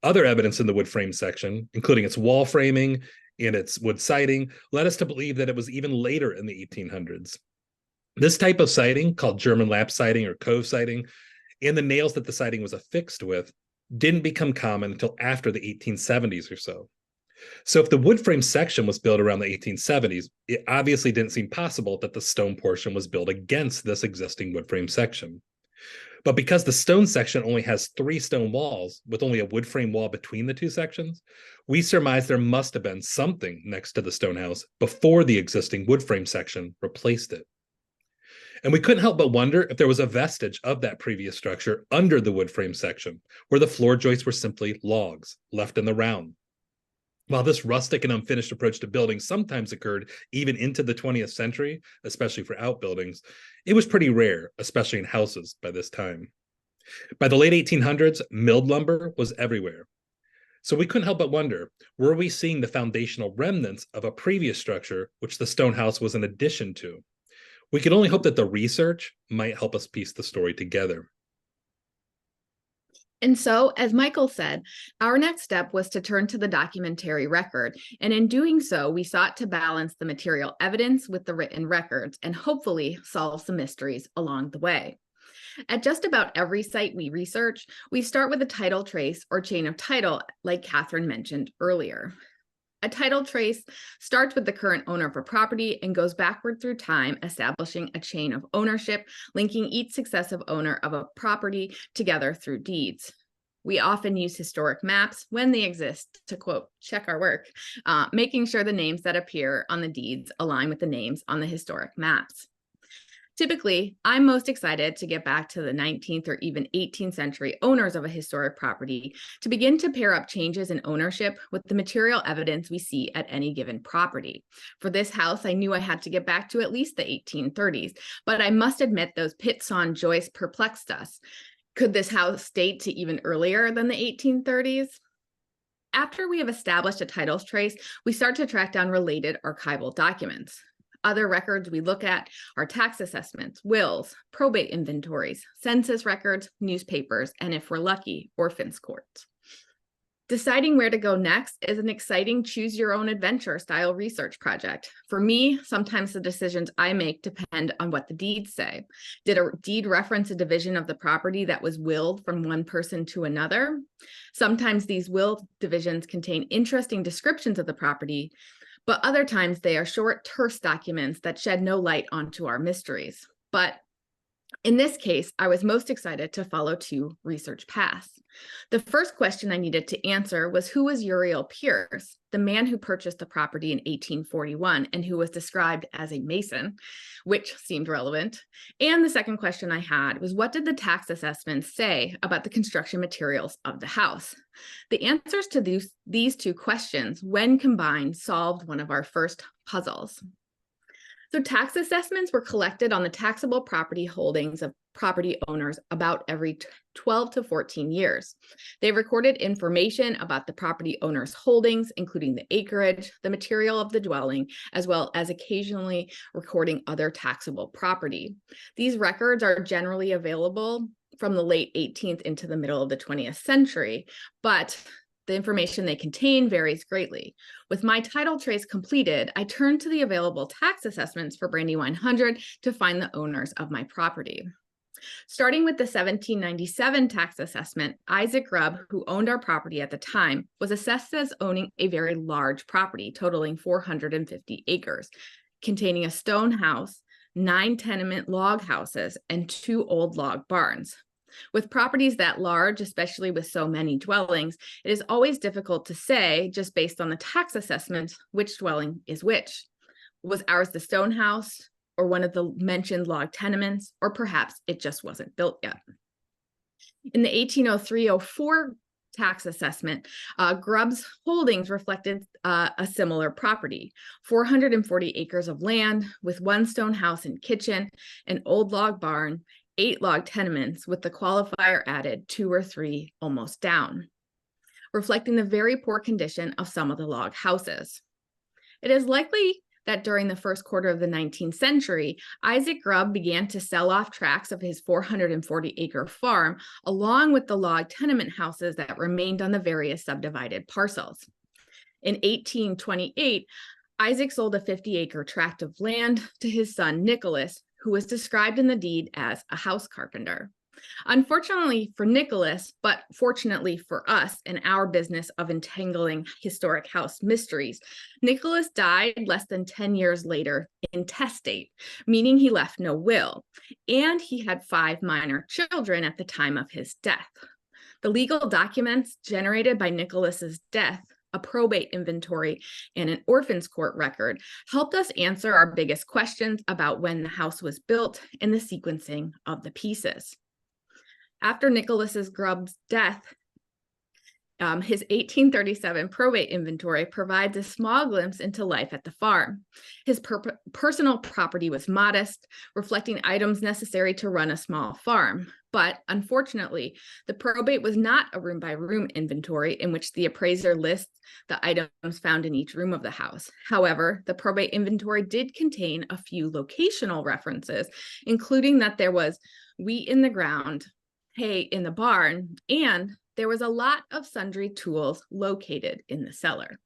Other evidence in the wood frame section, including its wall framing and its wood siding, led us to believe that it was even later in the 1800s. This type of siding, called German lap siding or cove siding, and the nails that the siding was affixed with, didn't become common until after the 1870s or so. So if the wood frame section was built around the 1870s, it obviously didn't seem possible that the stone portion was built against this existing wood frame section. But because the stone section only has 3 stone walls with only a wood frame wall between the two sections, we surmise there must have been something next to the stone house before the existing wood frame section replaced it. And we couldn't help but wonder if there was a vestige of that previous structure under the wood frame section, where the floor joists were simply logs left in the round. While this rustic and unfinished approach to building sometimes occurred even into the 20th century, especially for outbuildings, it was pretty rare, especially in houses by this time. By the late 1800s, milled lumber was everywhere. So we couldn't help but wonder, were we seeing the foundational remnants of a previous structure which the stone house was an addition to? We could only hope that the research might help us piece the story together. And so, as Michael said, our next step was to turn to the documentary record. And in doing so, we sought to balance the material evidence with the written records and hopefully solve some mysteries along the way. At just about every site we research, we start with a title trace or chain of title, like Catherine mentioned earlier. A title trace starts with the current owner of a property and goes backward through time, establishing a chain of ownership, linking each successive owner of a property together through deeds. We often use historic maps when they exist to, quote, check our work, making sure the names that appear on the deeds align with the names on the historic maps. Typically, I'm most excited to get back to the 19th or even 18th century owners of a historic property to begin to pair up changes in ownership with the material evidence we see at any given property. For this house, I knew I had to get back to at least the 1830s, but I must admit those pit sawn joists perplexed us. Could this house date to even earlier than the 1830s? After we have established a titles trace, we start to track down related archival documents. Other records we look at are tax assessments, wills, probate inventories, census records, newspapers, and if we're lucky, orphans' courts. Deciding where to go next is an exciting choose-your-own-adventure style research project. For me, sometimes the decisions I make depend on what the deeds say. Did a deed reference a division of the property that was willed from one person to another? Sometimes these will divisions contain interesting descriptions of the property, but other times they are short, terse documents that shed no light onto our mysteries. But In this case, I was most excited to follow two research paths. The first question I needed to answer was, who was Uriel Pierce, the man who purchased the property in 1841 and who was described as a mason, which seemed relevant. And the second question I had was, what did the tax assessments say about the construction materials of the house? The answers to these two questions, when combined, solved one of our first puzzles. So tax assessments were collected on the taxable property holdings of property owners about every 12 to 14 years. They recorded information about the property owner's holdings, including the acreage, the material of the dwelling, as well as occasionally recording other taxable property. These records are generally available from the late 18th into the middle of the 20th century, but the information they contain varies greatly. With my title trace completed, I turned to the available tax assessments for Brandywine 100 to find the owners of my property. Starting with the 1797 tax assessment, Isaac Grubb, who owned our property at the time, was assessed as owning a very large property totaling 450 acres, containing a stone house, 9 tenement log houses, and 2 old log barns. With properties that large, especially with so many dwellings, it is always difficult to say, just based on the tax assessment, which dwelling is which. Was ours the stone house, or one of the mentioned log tenements, or perhaps it just wasn't built yet? In the 1803-04 tax assessment, Grubb's holdings reflected a similar property, 440 acres of land with 1 stone house and kitchen, an old log barn, 8 log tenements with the qualifier added 2 or 3 almost down, reflecting the very poor condition of some of the log houses. It is likely that during the first quarter of the 19th century, Isaac Grubb began to sell off tracts of his 440-acre farm, along with the log tenement houses that remained on the various subdivided parcels. In 1828, Isaac sold a 50-acre tract of land to his son Nicholas, who was described in the deed as a house carpenter. Unfortunately for Nicholas, but fortunately for us in our business of entangling historic house mysteries, Nicholas died less than 10 years later intestate, meaning he left no will, and he had 5 minor children at the time of his death. The legal documents generated by Nicholas's death, a probate inventory, and an orphans court record helped us answer our biggest questions about when the house was built and the sequencing of the pieces. After Nicholas Grubb's death, his 1837 probate inventory provides a small glimpse into life at the farm. His personal property was modest, reflecting items necessary to run a small farm. But unfortunately, the probate was not a room-by-room inventory in which the appraiser lists the items found in each room of the house. However, the probate inventory did contain a few locational references, including that there was wheat in the ground, hay in the barn, and there was a lot of sundry tools located in the cellar.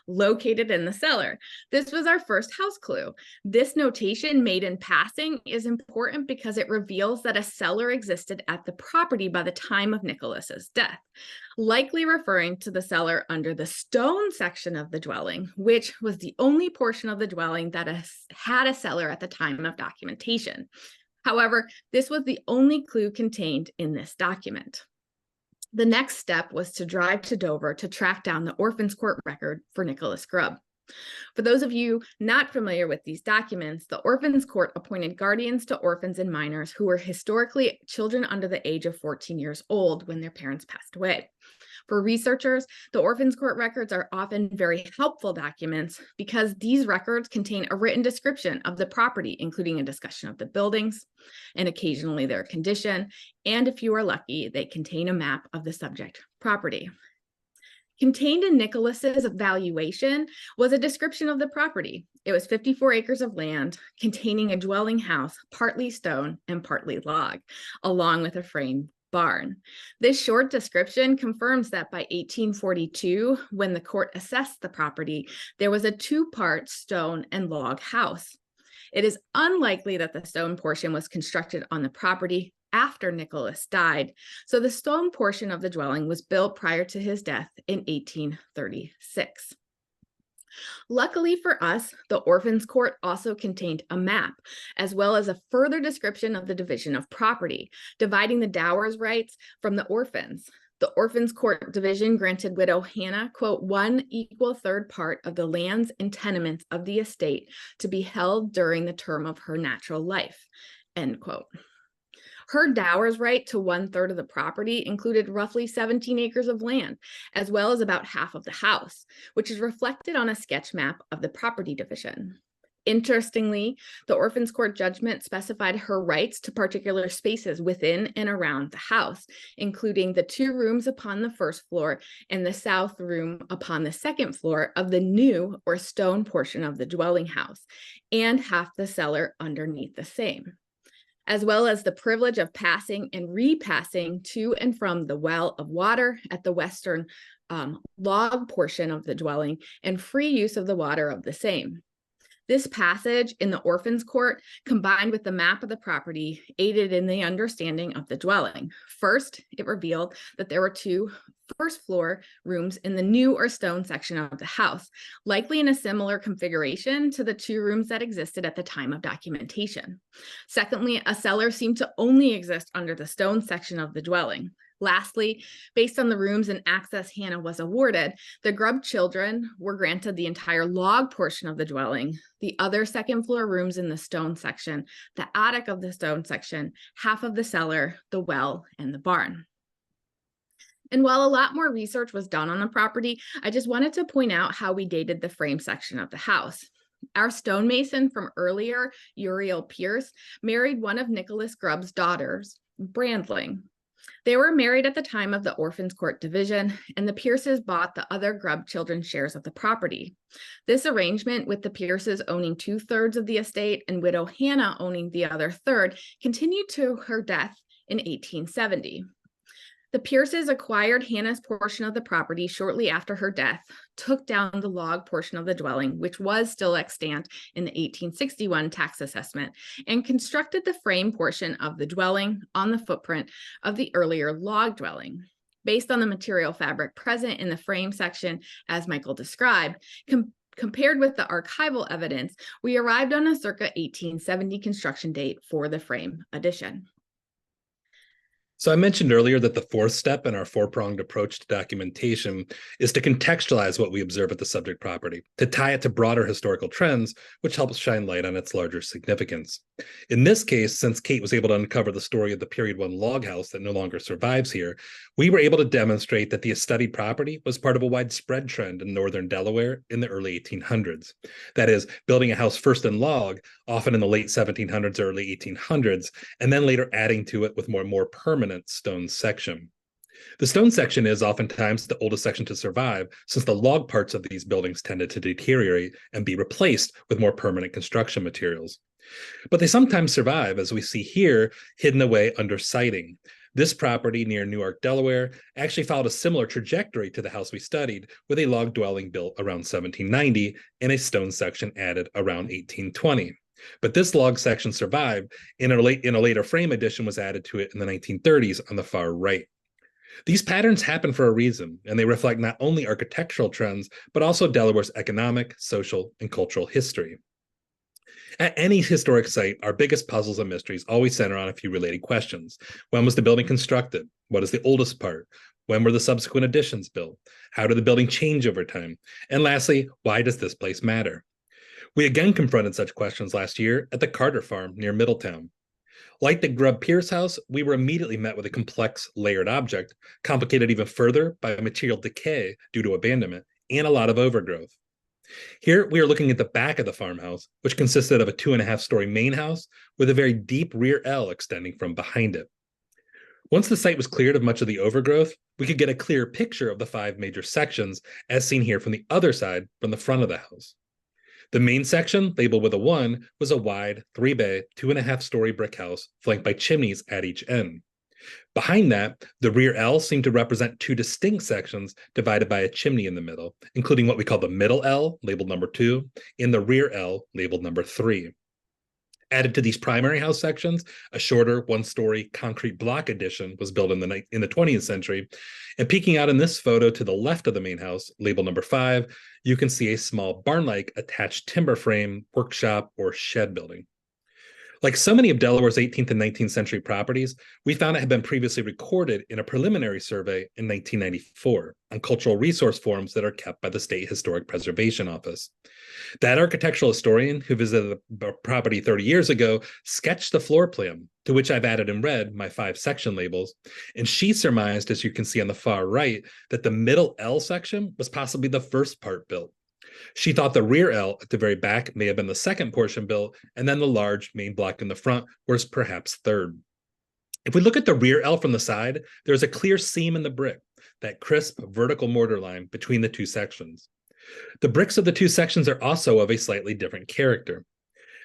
Located in the cellar. This was our first house clue. This notation made in passing is important because it reveals that a cellar existed at the property by the time of Nicholas's death, likely referring to the cellar under the stone section of the dwelling, which was the only portion of the dwelling that had a cellar at the time of documentation. However, this was the only clue contained in this document. The next step was to drive to Dover to track down the orphans court record for Nicholas Grubb. For those of you not familiar with these documents, the orphans court appointed guardians to orphans and minors who were historically children under the age of 14 years old when their parents passed away. For researchers, the orphans court records are often very helpful documents because these records contain a written description of the property, including a discussion of the buildings and occasionally their condition, and if you are lucky, they contain a map of the subject property. Contained in Nicholas's valuation was a description of the property. It was 54 acres of land containing a dwelling house, partly stone and partly log, along with a frame barn. This short description confirms that by 1842, when the court assessed the property, there was a 2-part stone and log house. It is unlikely that the stone portion was constructed on the property after Nicholas died, so the stone portion of the dwelling was built prior to his death in 1836. Luckily for us, the orphans court also contained a map, as well as a further description of the division of property, dividing the dower's rights from the orphans. The orphans court division granted widow Hannah, quote, 1/3 part of the lands and tenements of the estate to be held during the term of her natural life, end quote. Her dower's right to 1/3 of the property included roughly 17 acres of land, as well as about half of the house, which is reflected on a sketch map of the property division. Interestingly, the orphans court judgment specified her rights to particular spaces within and around the house, including the 2 rooms upon the first floor and the south room upon the second floor of the new or stone portion of the dwelling house, and half the cellar underneath the same, as well as the privilege of passing and repassing to and from the well of water at the western log portion of the dwelling and free use of the water of the same. This passage in the orphans court, combined with the map of the property, aided in the understanding of the dwelling. First, it revealed that there were 2 first floor rooms in the new or stone section of the house, likely in a similar configuration to the 2 rooms that existed at the time of documentation. Secondly, a cellar seemed to only exist under the stone section of the dwelling. Lastly, based on the rooms and access Hannah was awarded, the Grubb children were granted the entire log portion of the dwelling, the other second floor rooms in the stone section, the attic of the stone section, half of the cellar, the well, and the barn. And while a lot more research was done on the property, I just wanted to point out how we dated the frame section of the house. Our stonemason from earlier, Uriel Pierce, married one of Nicholas Grubb's daughters, Brandling. They were married at the time of the orphans court division, and the Pierces bought the other Grubb children's shares of the property. This arrangement, with the Pierces owning 2/3 of the estate and widow Hannah owning the other third, continued to her death in 1870. The Pierces acquired Hannah's portion of the property shortly after her death, took down the log portion of the dwelling, which was still extant in the 1861 tax assessment, and constructed the frame portion of the dwelling on the footprint of the earlier log dwelling. Based on the material fabric present in the frame section, as Michael described, compared with the archival evidence, we arrived on a circa 1870 construction date for the frame addition. So I mentioned earlier that the 4th step in our 4-pronged approach to documentation is to contextualize what we observe at the subject property, to tie it to broader historical trends, which helps shine light on its larger significance. In this case, since Cate was able to uncover the story of the period 1 log house that no longer survives here, we were able to demonstrate that the studied property was part of a widespread trend in northern Delaware in the early 1800s. That is, building a house first in log, often in the late 1700s or early 1800s, and then later adding to it with more permanent stone section. The stone section is oftentimes the oldest section to survive, since the log parts of these buildings tended to deteriorate and be replaced with more permanent construction materials. But they sometimes survive, as we see here, hidden away under siding. This property near Newark, Delaware, actually followed a similar trajectory to the house we studied, with a log dwelling built around 1790 and a stone section added around 1820. But this log section survived, and a later frame addition was added to it in the 1930s on the far right. These patterns happen for a reason, and they reflect not only architectural trends, but also Delaware's economic, social, and cultural history. At any historic site, our biggest puzzles and mysteries always center on a few related questions. When was the building constructed? What is the oldest part? When were the subsequent additions built? How did the building change over time? And lastly, why does this place matter? We again confronted such questions last year at the Carter Farm near Middletown. Like the Grubb Pierce house, we were immediately met with a complex, layered object, complicated even further by material decay due to abandonment and a lot of overgrowth. Here, we are looking at the back of the farmhouse, which consisted of a 2.5-story main house with a very deep rear L extending from behind it. Once the site was cleared of much of the overgrowth, we could get a clear picture of the 5 major sections, as seen here from the other side, from the front of the house. The main section, labeled with a 1, was a wide, 3-bay, 2.5-story brick house flanked by chimneys at each end. Behind that, the rear L seemed to represent 2 distinct sections divided by a chimney in the middle, including what we call the middle L, labeled number 2, and the rear L, labeled number 3. Added to these primary house sections, a shorter one-story concrete block addition was built in the 20th century. And peeking out in this photo to the left of the main house, label number 5, you can see a small barn-like attached timber frame, workshop, or shed building. Like so many of Delaware's 18th and 19th century properties, we found it had been previously recorded in a preliminary survey in 1994 on cultural resource forms that are kept by the State Historic Preservation Office. That architectural historian who visited the property 30 years ago sketched the floor plan, to which I've added in red my 5 section labels, and she surmised, as you can see on the far right, that the middle L section was possibly the first part built. She thought the rear L at the very back may have been the second portion built, and then the large main block in the front was perhaps third. If we look at the rear L from the side, there's a clear seam in the brick, that crisp vertical mortar line between the 2 sections. The bricks of the 2 sections are also of a slightly different character.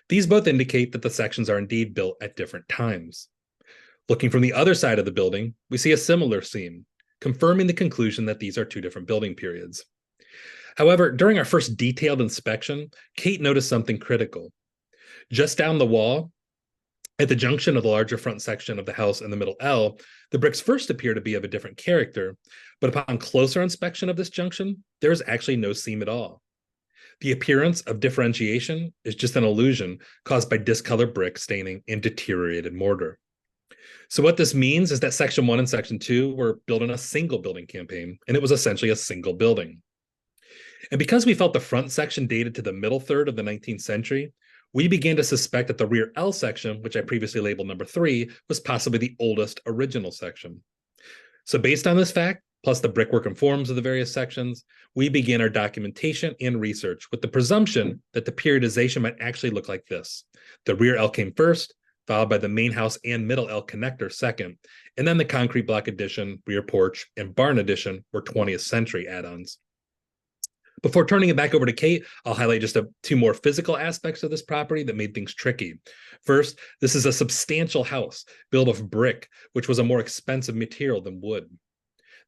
These both indicate that the sections are indeed built at different times. Looking from the other side of the building, we see a similar seam, confirming the conclusion that these are 2 different building periods. However, during our first detailed inspection, Cate noticed something critical. Just down the wall, at the junction of the larger front section of the house and the middle L, the bricks first appear to be of a different character, but upon closer inspection of this junction, there is actually no seam at all. The appearance of differentiation is just an illusion caused by discolored brick staining and deteriorated mortar. So what this means is that Section 1 and Section 2 were built in a single building campaign, and it was essentially a single building. And because we felt the front section dated to the middle third of the 19th century, we began to suspect that the rear L section, which I previously labeled number 3, was possibly the oldest original section. So based on this fact, plus the brickwork and forms of the various sections, we began our documentation and research with the presumption that the periodization might actually look like this. The rear L came first, followed by the main house and middle L connector second, and then the concrete block addition, rear porch, and barn addition were 20th century add-ons. Before turning it back over to Cate, I'll highlight just 2 more physical aspects of this property that made things tricky. First, this is a substantial house built of brick, which was a more expensive material than wood.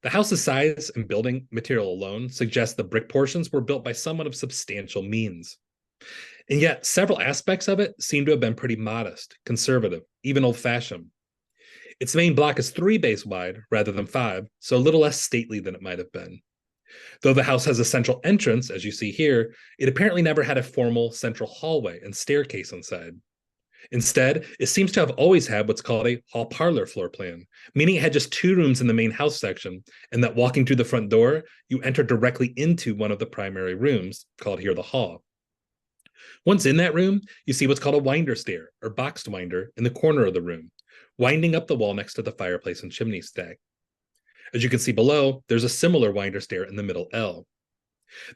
The house's size and building material alone suggests the brick portions were built by someone of substantial means. And yet, several aspects of it seem to have been pretty modest, conservative, even old-fashioned. Its main block is 3 bays wide rather than 5, so a little less stately than it might have been. Though the house has a central entrance, as you see here, it apparently never had a formal central hallway and staircase inside. Instead, it seems to have always had what's called a hall parlor floor plan, meaning it had just 2 rooms in the main house section, and that walking through the front door, you enter directly into one of the primary rooms, called here the hall. Once in that room, you see what's called a winder stair, or boxed winder, in the corner of the room, winding up the wall next to the fireplace and chimney stack. As you can see below, there's a similar winder stair in the middle L.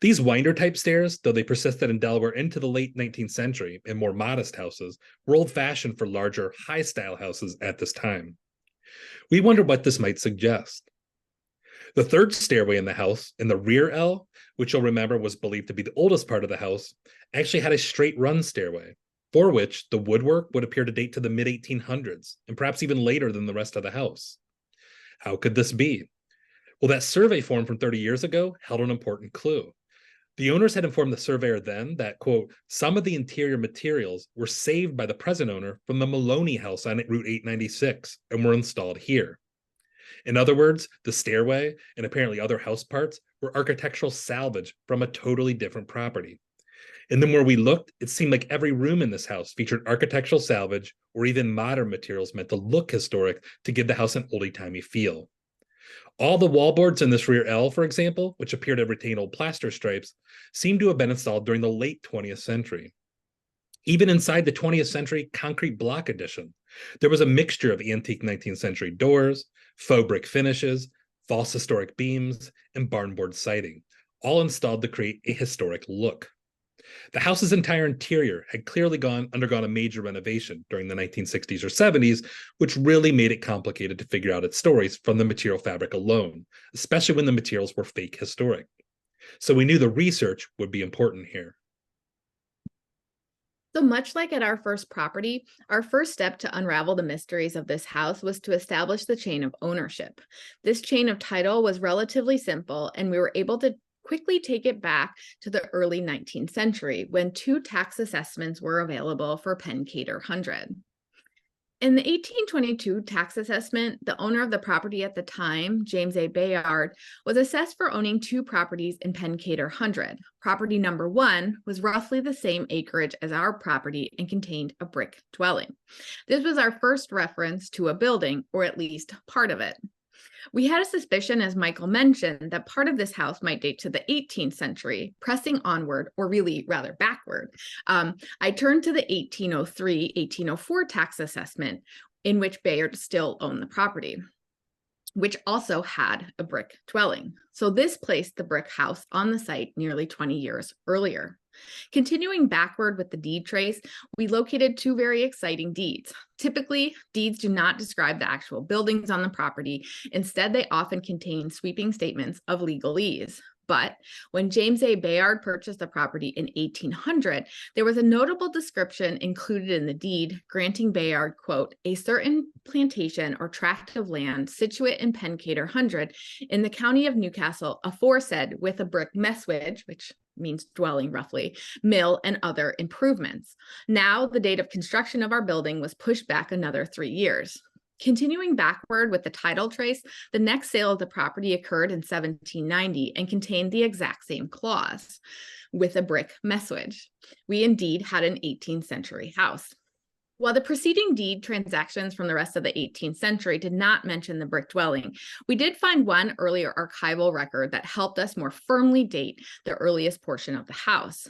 These winder-type stairs, though they persisted in Delaware into the late 19th century in more modest houses, were old-fashioned for larger, high-style houses at this time. We wonder what this might suggest. The third stairway in the house, in the rear L, which you'll remember was believed to be the oldest part of the house, actually had a straight-run stairway, for which the woodwork would appear to date to the mid-1800s, and perhaps even later than the rest of the house. How could this be? Well, that survey form from 30 years ago held an important clue. The owners had informed the surveyor then that, quote, some of the interior materials were saved by the present owner from the Maloney house on Route 896 and were installed here. In other words, the stairway and apparently other house parts were architectural salvage from a totally different property. And the more we looked, it seemed like every room in this house featured architectural salvage or even modern materials meant to look historic to give the house an oldie-timey feel. All the wallboards in this rear L, for example, which appear to retain old plaster stripes, seem to have been installed during the late 20th century. Even inside the 20th century concrete block addition, there was a mixture of antique 19th century doors, faux brick finishes, false historic beams, and barnboard siding, all installed to create a historic look. The house's entire interior had clearly undergone a major renovation during the 1960s or 70s, which really made it complicated to figure out its stories from the material fabric alone, especially when the materials were fake historic. So we knew the research would be important here. So much like at our first property, our first step to unravel the mysteries of this house was to establish the chain of ownership. This chain of title was relatively simple, and we were able to quickly take it back to the early 19th century when 2 tax assessments were available for Pencader 100. In the 1822 tax assessment, the owner of the property at the time, James A. Bayard, was assessed for owning 2 properties in Pencader 100. Property number 1 was roughly the same acreage as our property and contained a brick dwelling. This was our first reference to a building, or at least part of it. We had a suspicion, as Michael mentioned, that part of this house might date to the 18th century, pressing onward, or really rather backward. I turned to the 1803-1804 tax assessment, in which Bayard still owned the property, which also had a brick dwelling. So this placed the brick house on the site nearly 20 years earlier. Continuing backward with the deed trace, we located 2 very exciting deeds. Typically, deeds do not describe the actual buildings on the property. Instead, they often contain sweeping statements of legalese. But when James A. Bayard purchased the property in 1800, there was a notable description included in the deed granting Bayard, quote, a certain plantation or tract of land situate in Pencader 100 in the county of Newcastle, aforesaid, with a brick messuage, which means dwelling roughly, mill, and other improvements. Now, the date of construction of our building was pushed back another 3 years. Continuing backward with the title trace, the next sale of the property occurred in 1790 and contained the exact same clause, with a brick messuage. We indeed had an 18th century house. While the preceding deed transactions from the rest of the 18th century did not mention the brick dwelling, we did find one earlier archival record that helped us more firmly date the earliest portion of the house.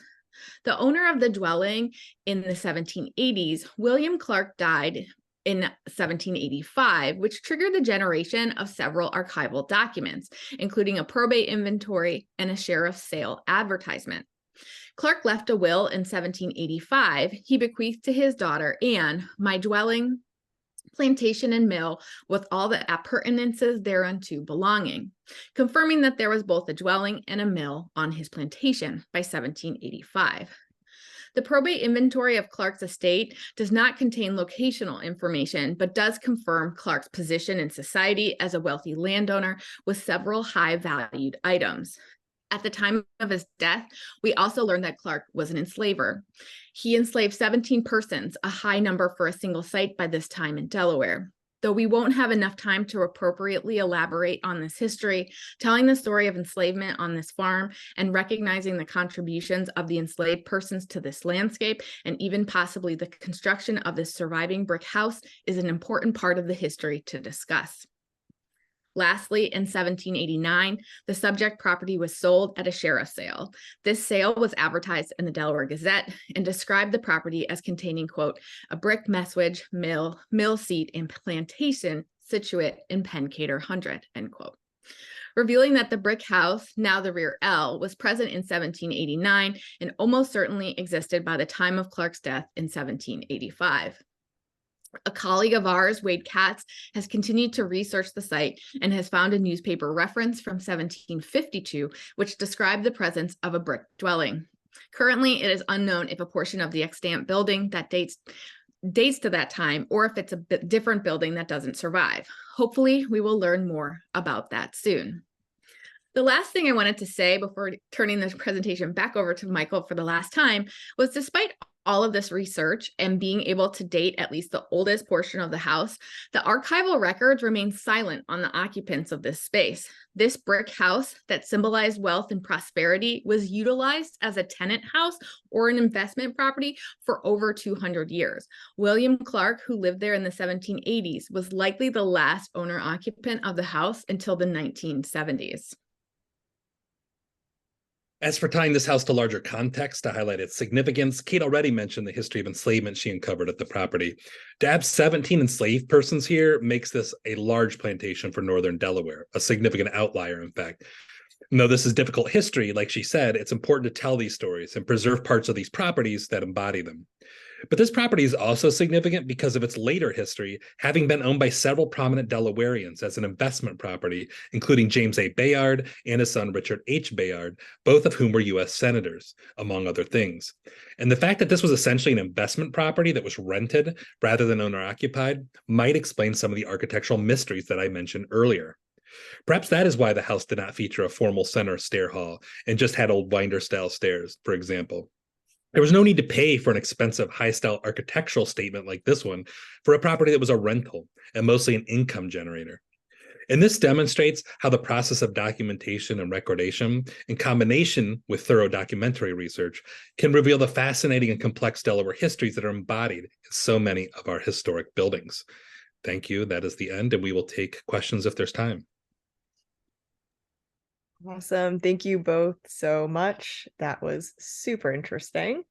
The owner of the dwelling in the 1780s, William Clark, died in 1785, which triggered the generation of several archival documents, including a probate inventory and a sheriff's sale advertisement. Clark left a will in 1785. He bequeathed to his daughter Anne, my dwelling, plantation, and mill, with all the appurtenances thereunto belonging, confirming that there was both a dwelling and a mill on his plantation by 1785. The probate inventory of Clark's estate does not contain locational information, but does confirm Clark's position in society as a wealthy landowner with several high-valued items. At the time of his death, we also learned that Clark was an enslaver. He enslaved 17 persons, a high number for a single site by this time in Delaware. Though we won't have enough time to appropriately elaborate on this history, telling the story of enslavement on this farm and recognizing the contributions of the enslaved persons to this landscape, and even possibly the construction of this surviving brick house, is an important part of the history to discuss. Lastly, in 1789, the subject property was sold at a sheriff's sale. This sale was advertised in the Delaware Gazette and described the property as containing, quote, a brick messuage, mill seat, and plantation situate in Pencader 100, end quote, revealing that the brick house, now the rear L, was present in 1789 and almost certainly existed by the time of Clark's death in 1785. A colleague of ours, Wade Katz, has continued to research the site and has found a newspaper reference from 1752, which described the presence of a brick dwelling. Currently, it is unknown if a portion of the extant building that dates to that time, or if it's a different building that doesn't survive. Hopefully, we will learn more about that soon. The last thing I wanted to say before turning this presentation back over to Michael for the last time was, despite all of this research and being able to date at least the oldest portion of the house, the archival records remain silent on the occupants of this space. This brick house that symbolized wealth and prosperity was utilized as a tenant house or an investment property for over 200 years. William Clark, who lived there in the 1780s, was likely the last owner-occupant of the house until the 1970s. As for tying this house to larger context to highlight its significance, Cate already mentioned the history of enslavement she uncovered at the property. To have 17 enslaved persons here makes this a large plantation for northern Delaware, a significant outlier, in fact. Though this is difficult history, like she said, it's important to tell these stories and preserve parts of these properties that embody them. But this property is also significant because of its later history, having been owned by several prominent Delawareans as an investment property, including James A. Bayard and his son Richard H. Bayard, both of whom were U.S. senators, among other things. And the fact that this was essentially an investment property that was rented rather than owner-occupied might explain some of the architectural mysteries that I mentioned earlier. Perhaps that is why the house did not feature a formal center stair hall and just had old winder-style stairs, for example. There was no need to pay for an expensive high-style architectural statement like this one for a property that was a rental and mostly an income generator. And this demonstrates how the process of documentation and recordation, in combination with thorough documentary research, can reveal the fascinating and complex Delaware histories that are embodied in so many of our historic buildings. Thank you. That is the end, and we will take questions if there's time. Awesome. Thank you both so much. That was super interesting.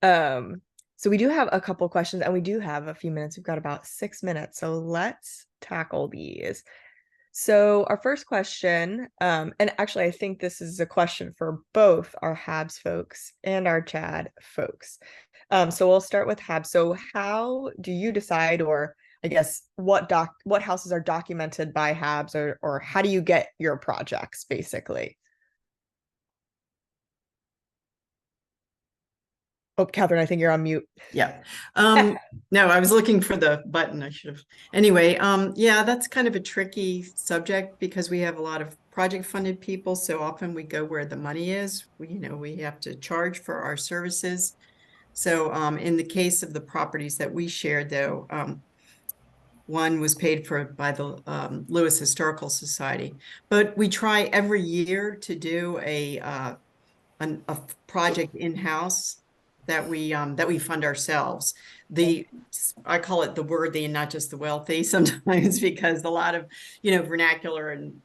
So we do have a couple questions, and we do have a few minutes. We've got about 6 minutes, so let's tackle these. So our first question, and actually I think this is a question for both our HABS folks and our CHAD folks. So we'll start with HABS. So how do you decide, or I guess what houses are documented by HABS, or how do you get your projects basically? Oh, Catherine, I think you're on mute. Yeah. No, I was looking for the button. I should have. Anyway, yeah, that's kind of a tricky subject because we have a lot of project funded people. So often we go where the money is. We have to charge for our services. So in the case of the properties that we shared, though, one was paid for by the Lewis Historical Society, but we try every year to do a project in-house that we fund ourselves. I call it the worthy and not just the wealthy sometimes, because a lot of vernacular and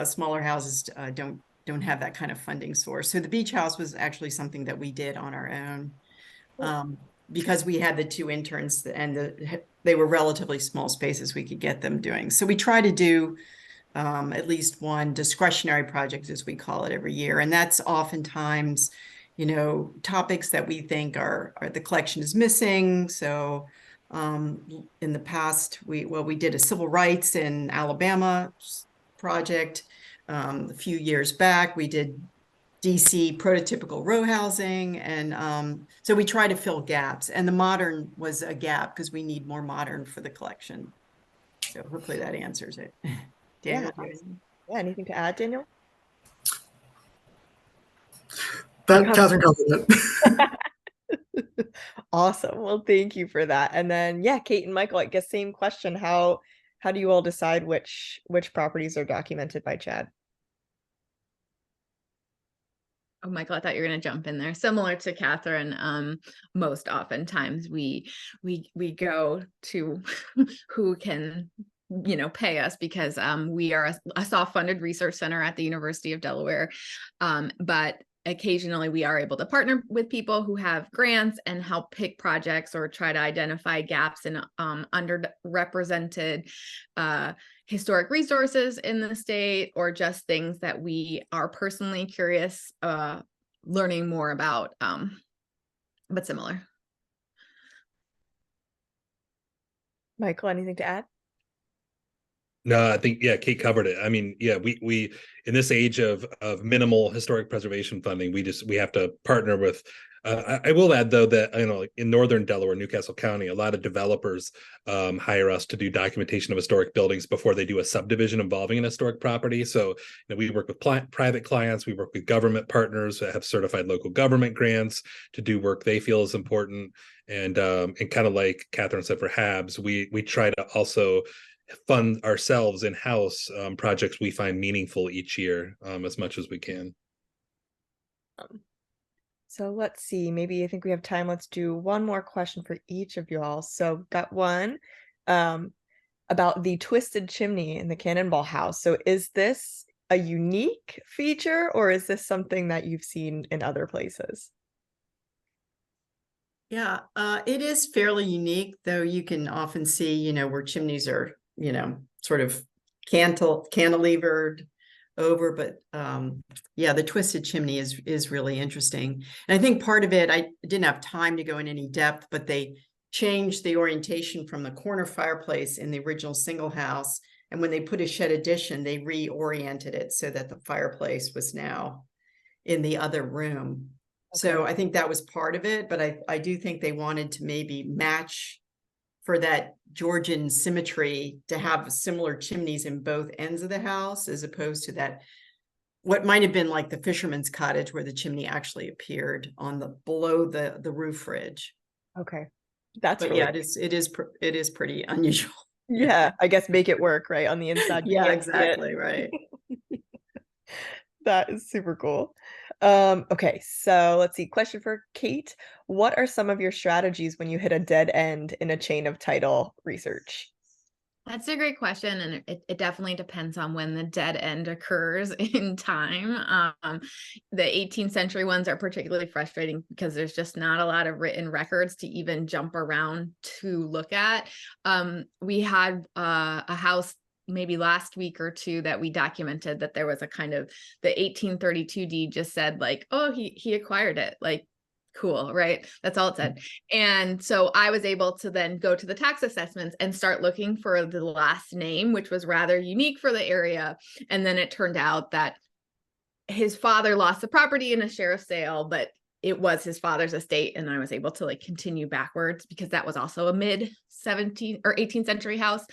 smaller houses don't have that kind of funding source. So the beach house was actually something that we did on our own, because we had the two interns and they were relatively small spaces we could get them doing. So we try to do at least one discretionary project, as we call it, every year, and that's oftentimes topics that we think are the collection is missing. So in the past, we did a civil rights in Alabama project. A few years back, we did DC prototypical row housing. And so we try to fill gaps, and the modern was a gap because we need more modern for the collection. So hopefully that answers it. Daniel, yeah, anything to add, Daniel? Catherine covered it. Awesome. Well, thank you for that. And then, yeah, Kate and Michael, I guess same question. How do you all decide which properties are documented by CHAD? Oh, Michael, I thought you were going to jump in there. Similar to Catherine, most oftentimes we go to who can pay us, because we are a soft-funded research center at the University of Delaware, but occasionally we are able to partner with people who have grants and help pick projects or try to identify gaps in underrepresented historic resources in the state, or just things that we are personally curious learning more about, but similar. Michael, anything to add? No, I think, yeah, Kate covered it. I mean, yeah, we in this age of minimal historic preservation funding, we have to partner with. I will add, though, that in northern Delaware, Newcastle County, a lot of developers hire us to do documentation of historic buildings before they do a subdivision involving an historic property. So we work with private clients, we work with government partners that have certified local government grants to do work they feel is important, and kind of like Catherine said for HABS, we try to also fund ourselves in-house projects we find meaningful each year, as much as we can. So let's see, maybe I think we have time. Let's do one more question for each of you all. So got one about the twisted chimney in the Cannonball House. So is this a unique feature, or is this something that you've seen in other places? Yeah, it is fairly unique, though you can often see, where chimneys are, sort of cantilevered over, but yeah, the twisted chimney is really interesting. And I think part of it, I didn't have time to go in any depth, but they changed the orientation from the corner fireplace in the original single house. And when they put a shed addition, they reoriented it so that the fireplace was now in the other room. Okay. So I think that was part of it, but I do think they wanted to maybe match for that Georgian symmetry to have similar chimneys in both ends of the house, as opposed to that what might have been like the fisherman's cottage where the chimney actually appeared on the below the roof ridge. Okay. That's But really yeah, it is pretty unusual. yeah, I guess make it work, right? On the inside. You Yeah, can't see it. exactly, right. That is super cool. Okay, so let's see. Question for Cate. What are some of your strategies when you hit a dead end in a chain of title research? That's a great question, and it definitely depends on when the dead end occurs in time. The 18th century ones are particularly frustrating because there's just not a lot of written records to even jump around to look at. We had a house maybe last week or two that we documented that there was a kind of the 1832 deed just said like, oh, he acquired it, like, cool, right? That's all it said. And so I was able to then go to the tax assessments and start looking for the last name, which was rather unique for the area. And then it turned out that his father lost the property in a sheriff's sale, but it was his father's estate. And I was able to like continue backwards because that was also a mid 17th or 18th century house.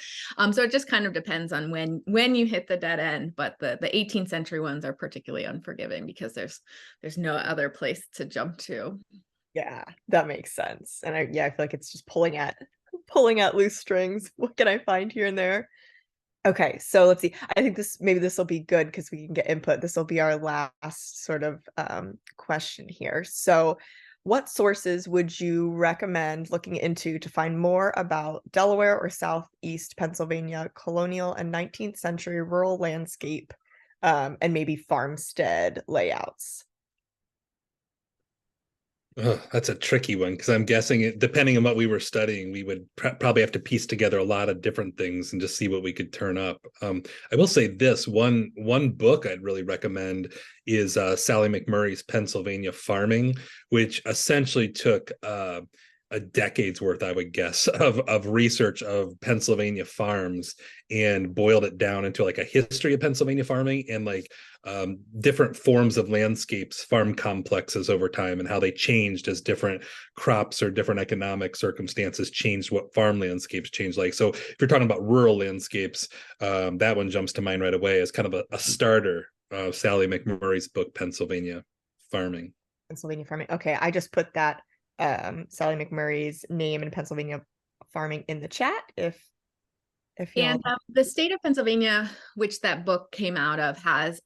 So it just kind of depends on when you hit the dead end, but the 18th century ones are particularly unforgiving because there's no other place to jump to. Yeah, that makes sense. And I feel like it's just pulling at loose strings. What can I find here and there? Okay, so let's see. I think this will be good because we can get input. This will be our last sort of question here. So, what sources would you recommend looking into to find more about Delaware or Southeast Pennsylvania colonial and 19th century rural landscape, and maybe farmstead layouts? Oh, that's a tricky one because I'm guessing depending on what we were studying, we would probably have to piece together a lot of different things and just see what we could turn up. I will say this one book I'd really recommend is Sally McMurray's Pennsylvania Farming, which essentially took a decade's worth, I would guess, of research of Pennsylvania farms and boiled it down into like a history of Pennsylvania farming and like different forms of landscapes, farm complexes over time, and how they changed as different crops or different economic circumstances changed what farm landscapes changed. Like, so if you're talking about rural landscapes, that one jumps to mind right away as kind of a starter. Sally McMurray's book, Pennsylvania Farming. Pennsylvania Farming. Okay, I just put that Sally McMurray's name and Pennsylvania Farming in the chat if And the state of Pennsylvania, which that book came out of, has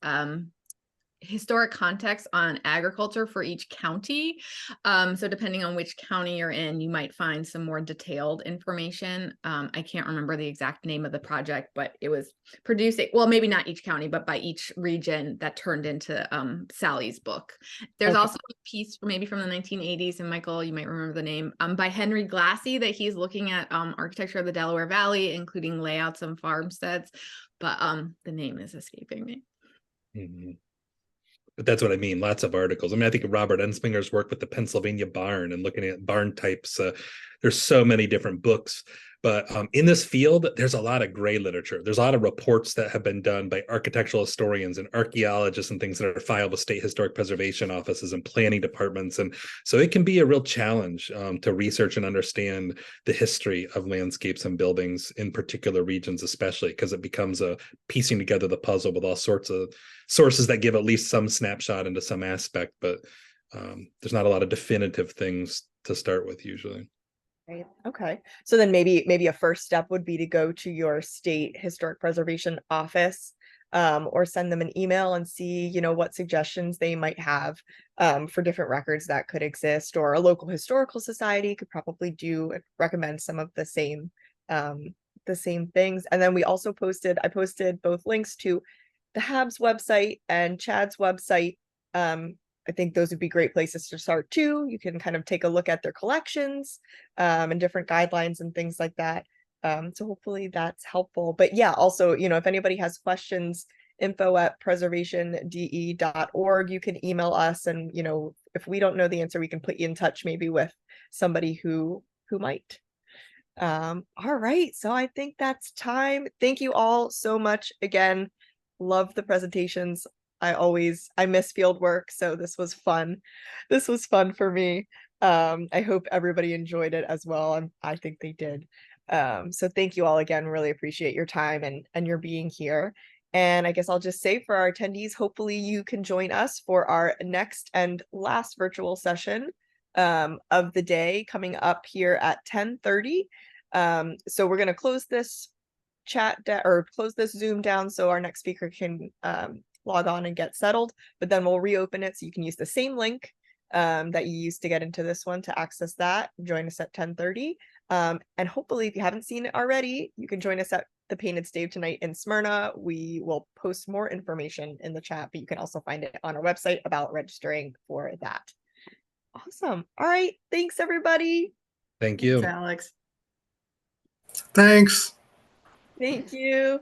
historic context on agriculture for each county. So depending on which county you're in, you might find some more detailed information. I can't remember the exact name of the project, but it was producing, well, maybe not each county, but by each region that turned into Sally's book. There's also a piece maybe from the 1980s, and Michael, you might remember the name, by Henry Glassy, that he's looking at architecture of the Delaware Valley, including layouts and farmsteads, but the name is escaping me. Mm-hmm. But that's what I mean. Lots of articles. I mean, I think Robert Ensminger's work with the Pennsylvania barn and looking at barn types. There's so many different books. But in this field, there's a lot of gray literature. There's a lot of reports that have been done by architectural historians and archaeologists and things that are filed with state historic preservation offices and planning departments. And so it can be a real challenge to research and understand the history of landscapes and buildings in particular regions, especially because it becomes a piecing together the puzzle with all sorts of sources that give at least some snapshot into some aspect. But there's not a lot of definitive things to start with usually. Right. Okay. So then maybe a first step would be to go to your state historic preservation office, or send them an email and see, what suggestions they might have for different records that could exist, or a local historical society could probably recommend some of the same things. And then I posted both links to the HABS website and CHAD's website. I think those would be great places to start too. You can kind of take a look at their collections and different guidelines and things like that. So hopefully that's helpful. But yeah, also, if anybody has questions, info@preservationdE.org, you can email us, and if we don't know the answer, we can put you in touch maybe with somebody who might. All right, so I think that's time. Thank you all so much again. Love the presentations. I miss field work, so this was fun. This was fun for me. I hope everybody enjoyed it as well, and I think they did. So thank you all again. Really appreciate your time and your being here. And I guess I'll just say for our attendees, hopefully you can join us for our next and last virtual session of the day coming up here at 10:30. So we're going to close this or close this Zoom down so our next speaker can log on and get settled, but then we'll reopen it so you can use the same link that you used to get into this one to access that. Join us at 10:30. And hopefully, if you haven't seen it already, you can join us at the Painted Stave tonight in Smyrna. We will post more information in the chat, but you can also find it on our website about registering for that. Awesome. All right. Thanks, everybody. Thank you. Thanks, Alex. Thanks. Thank you.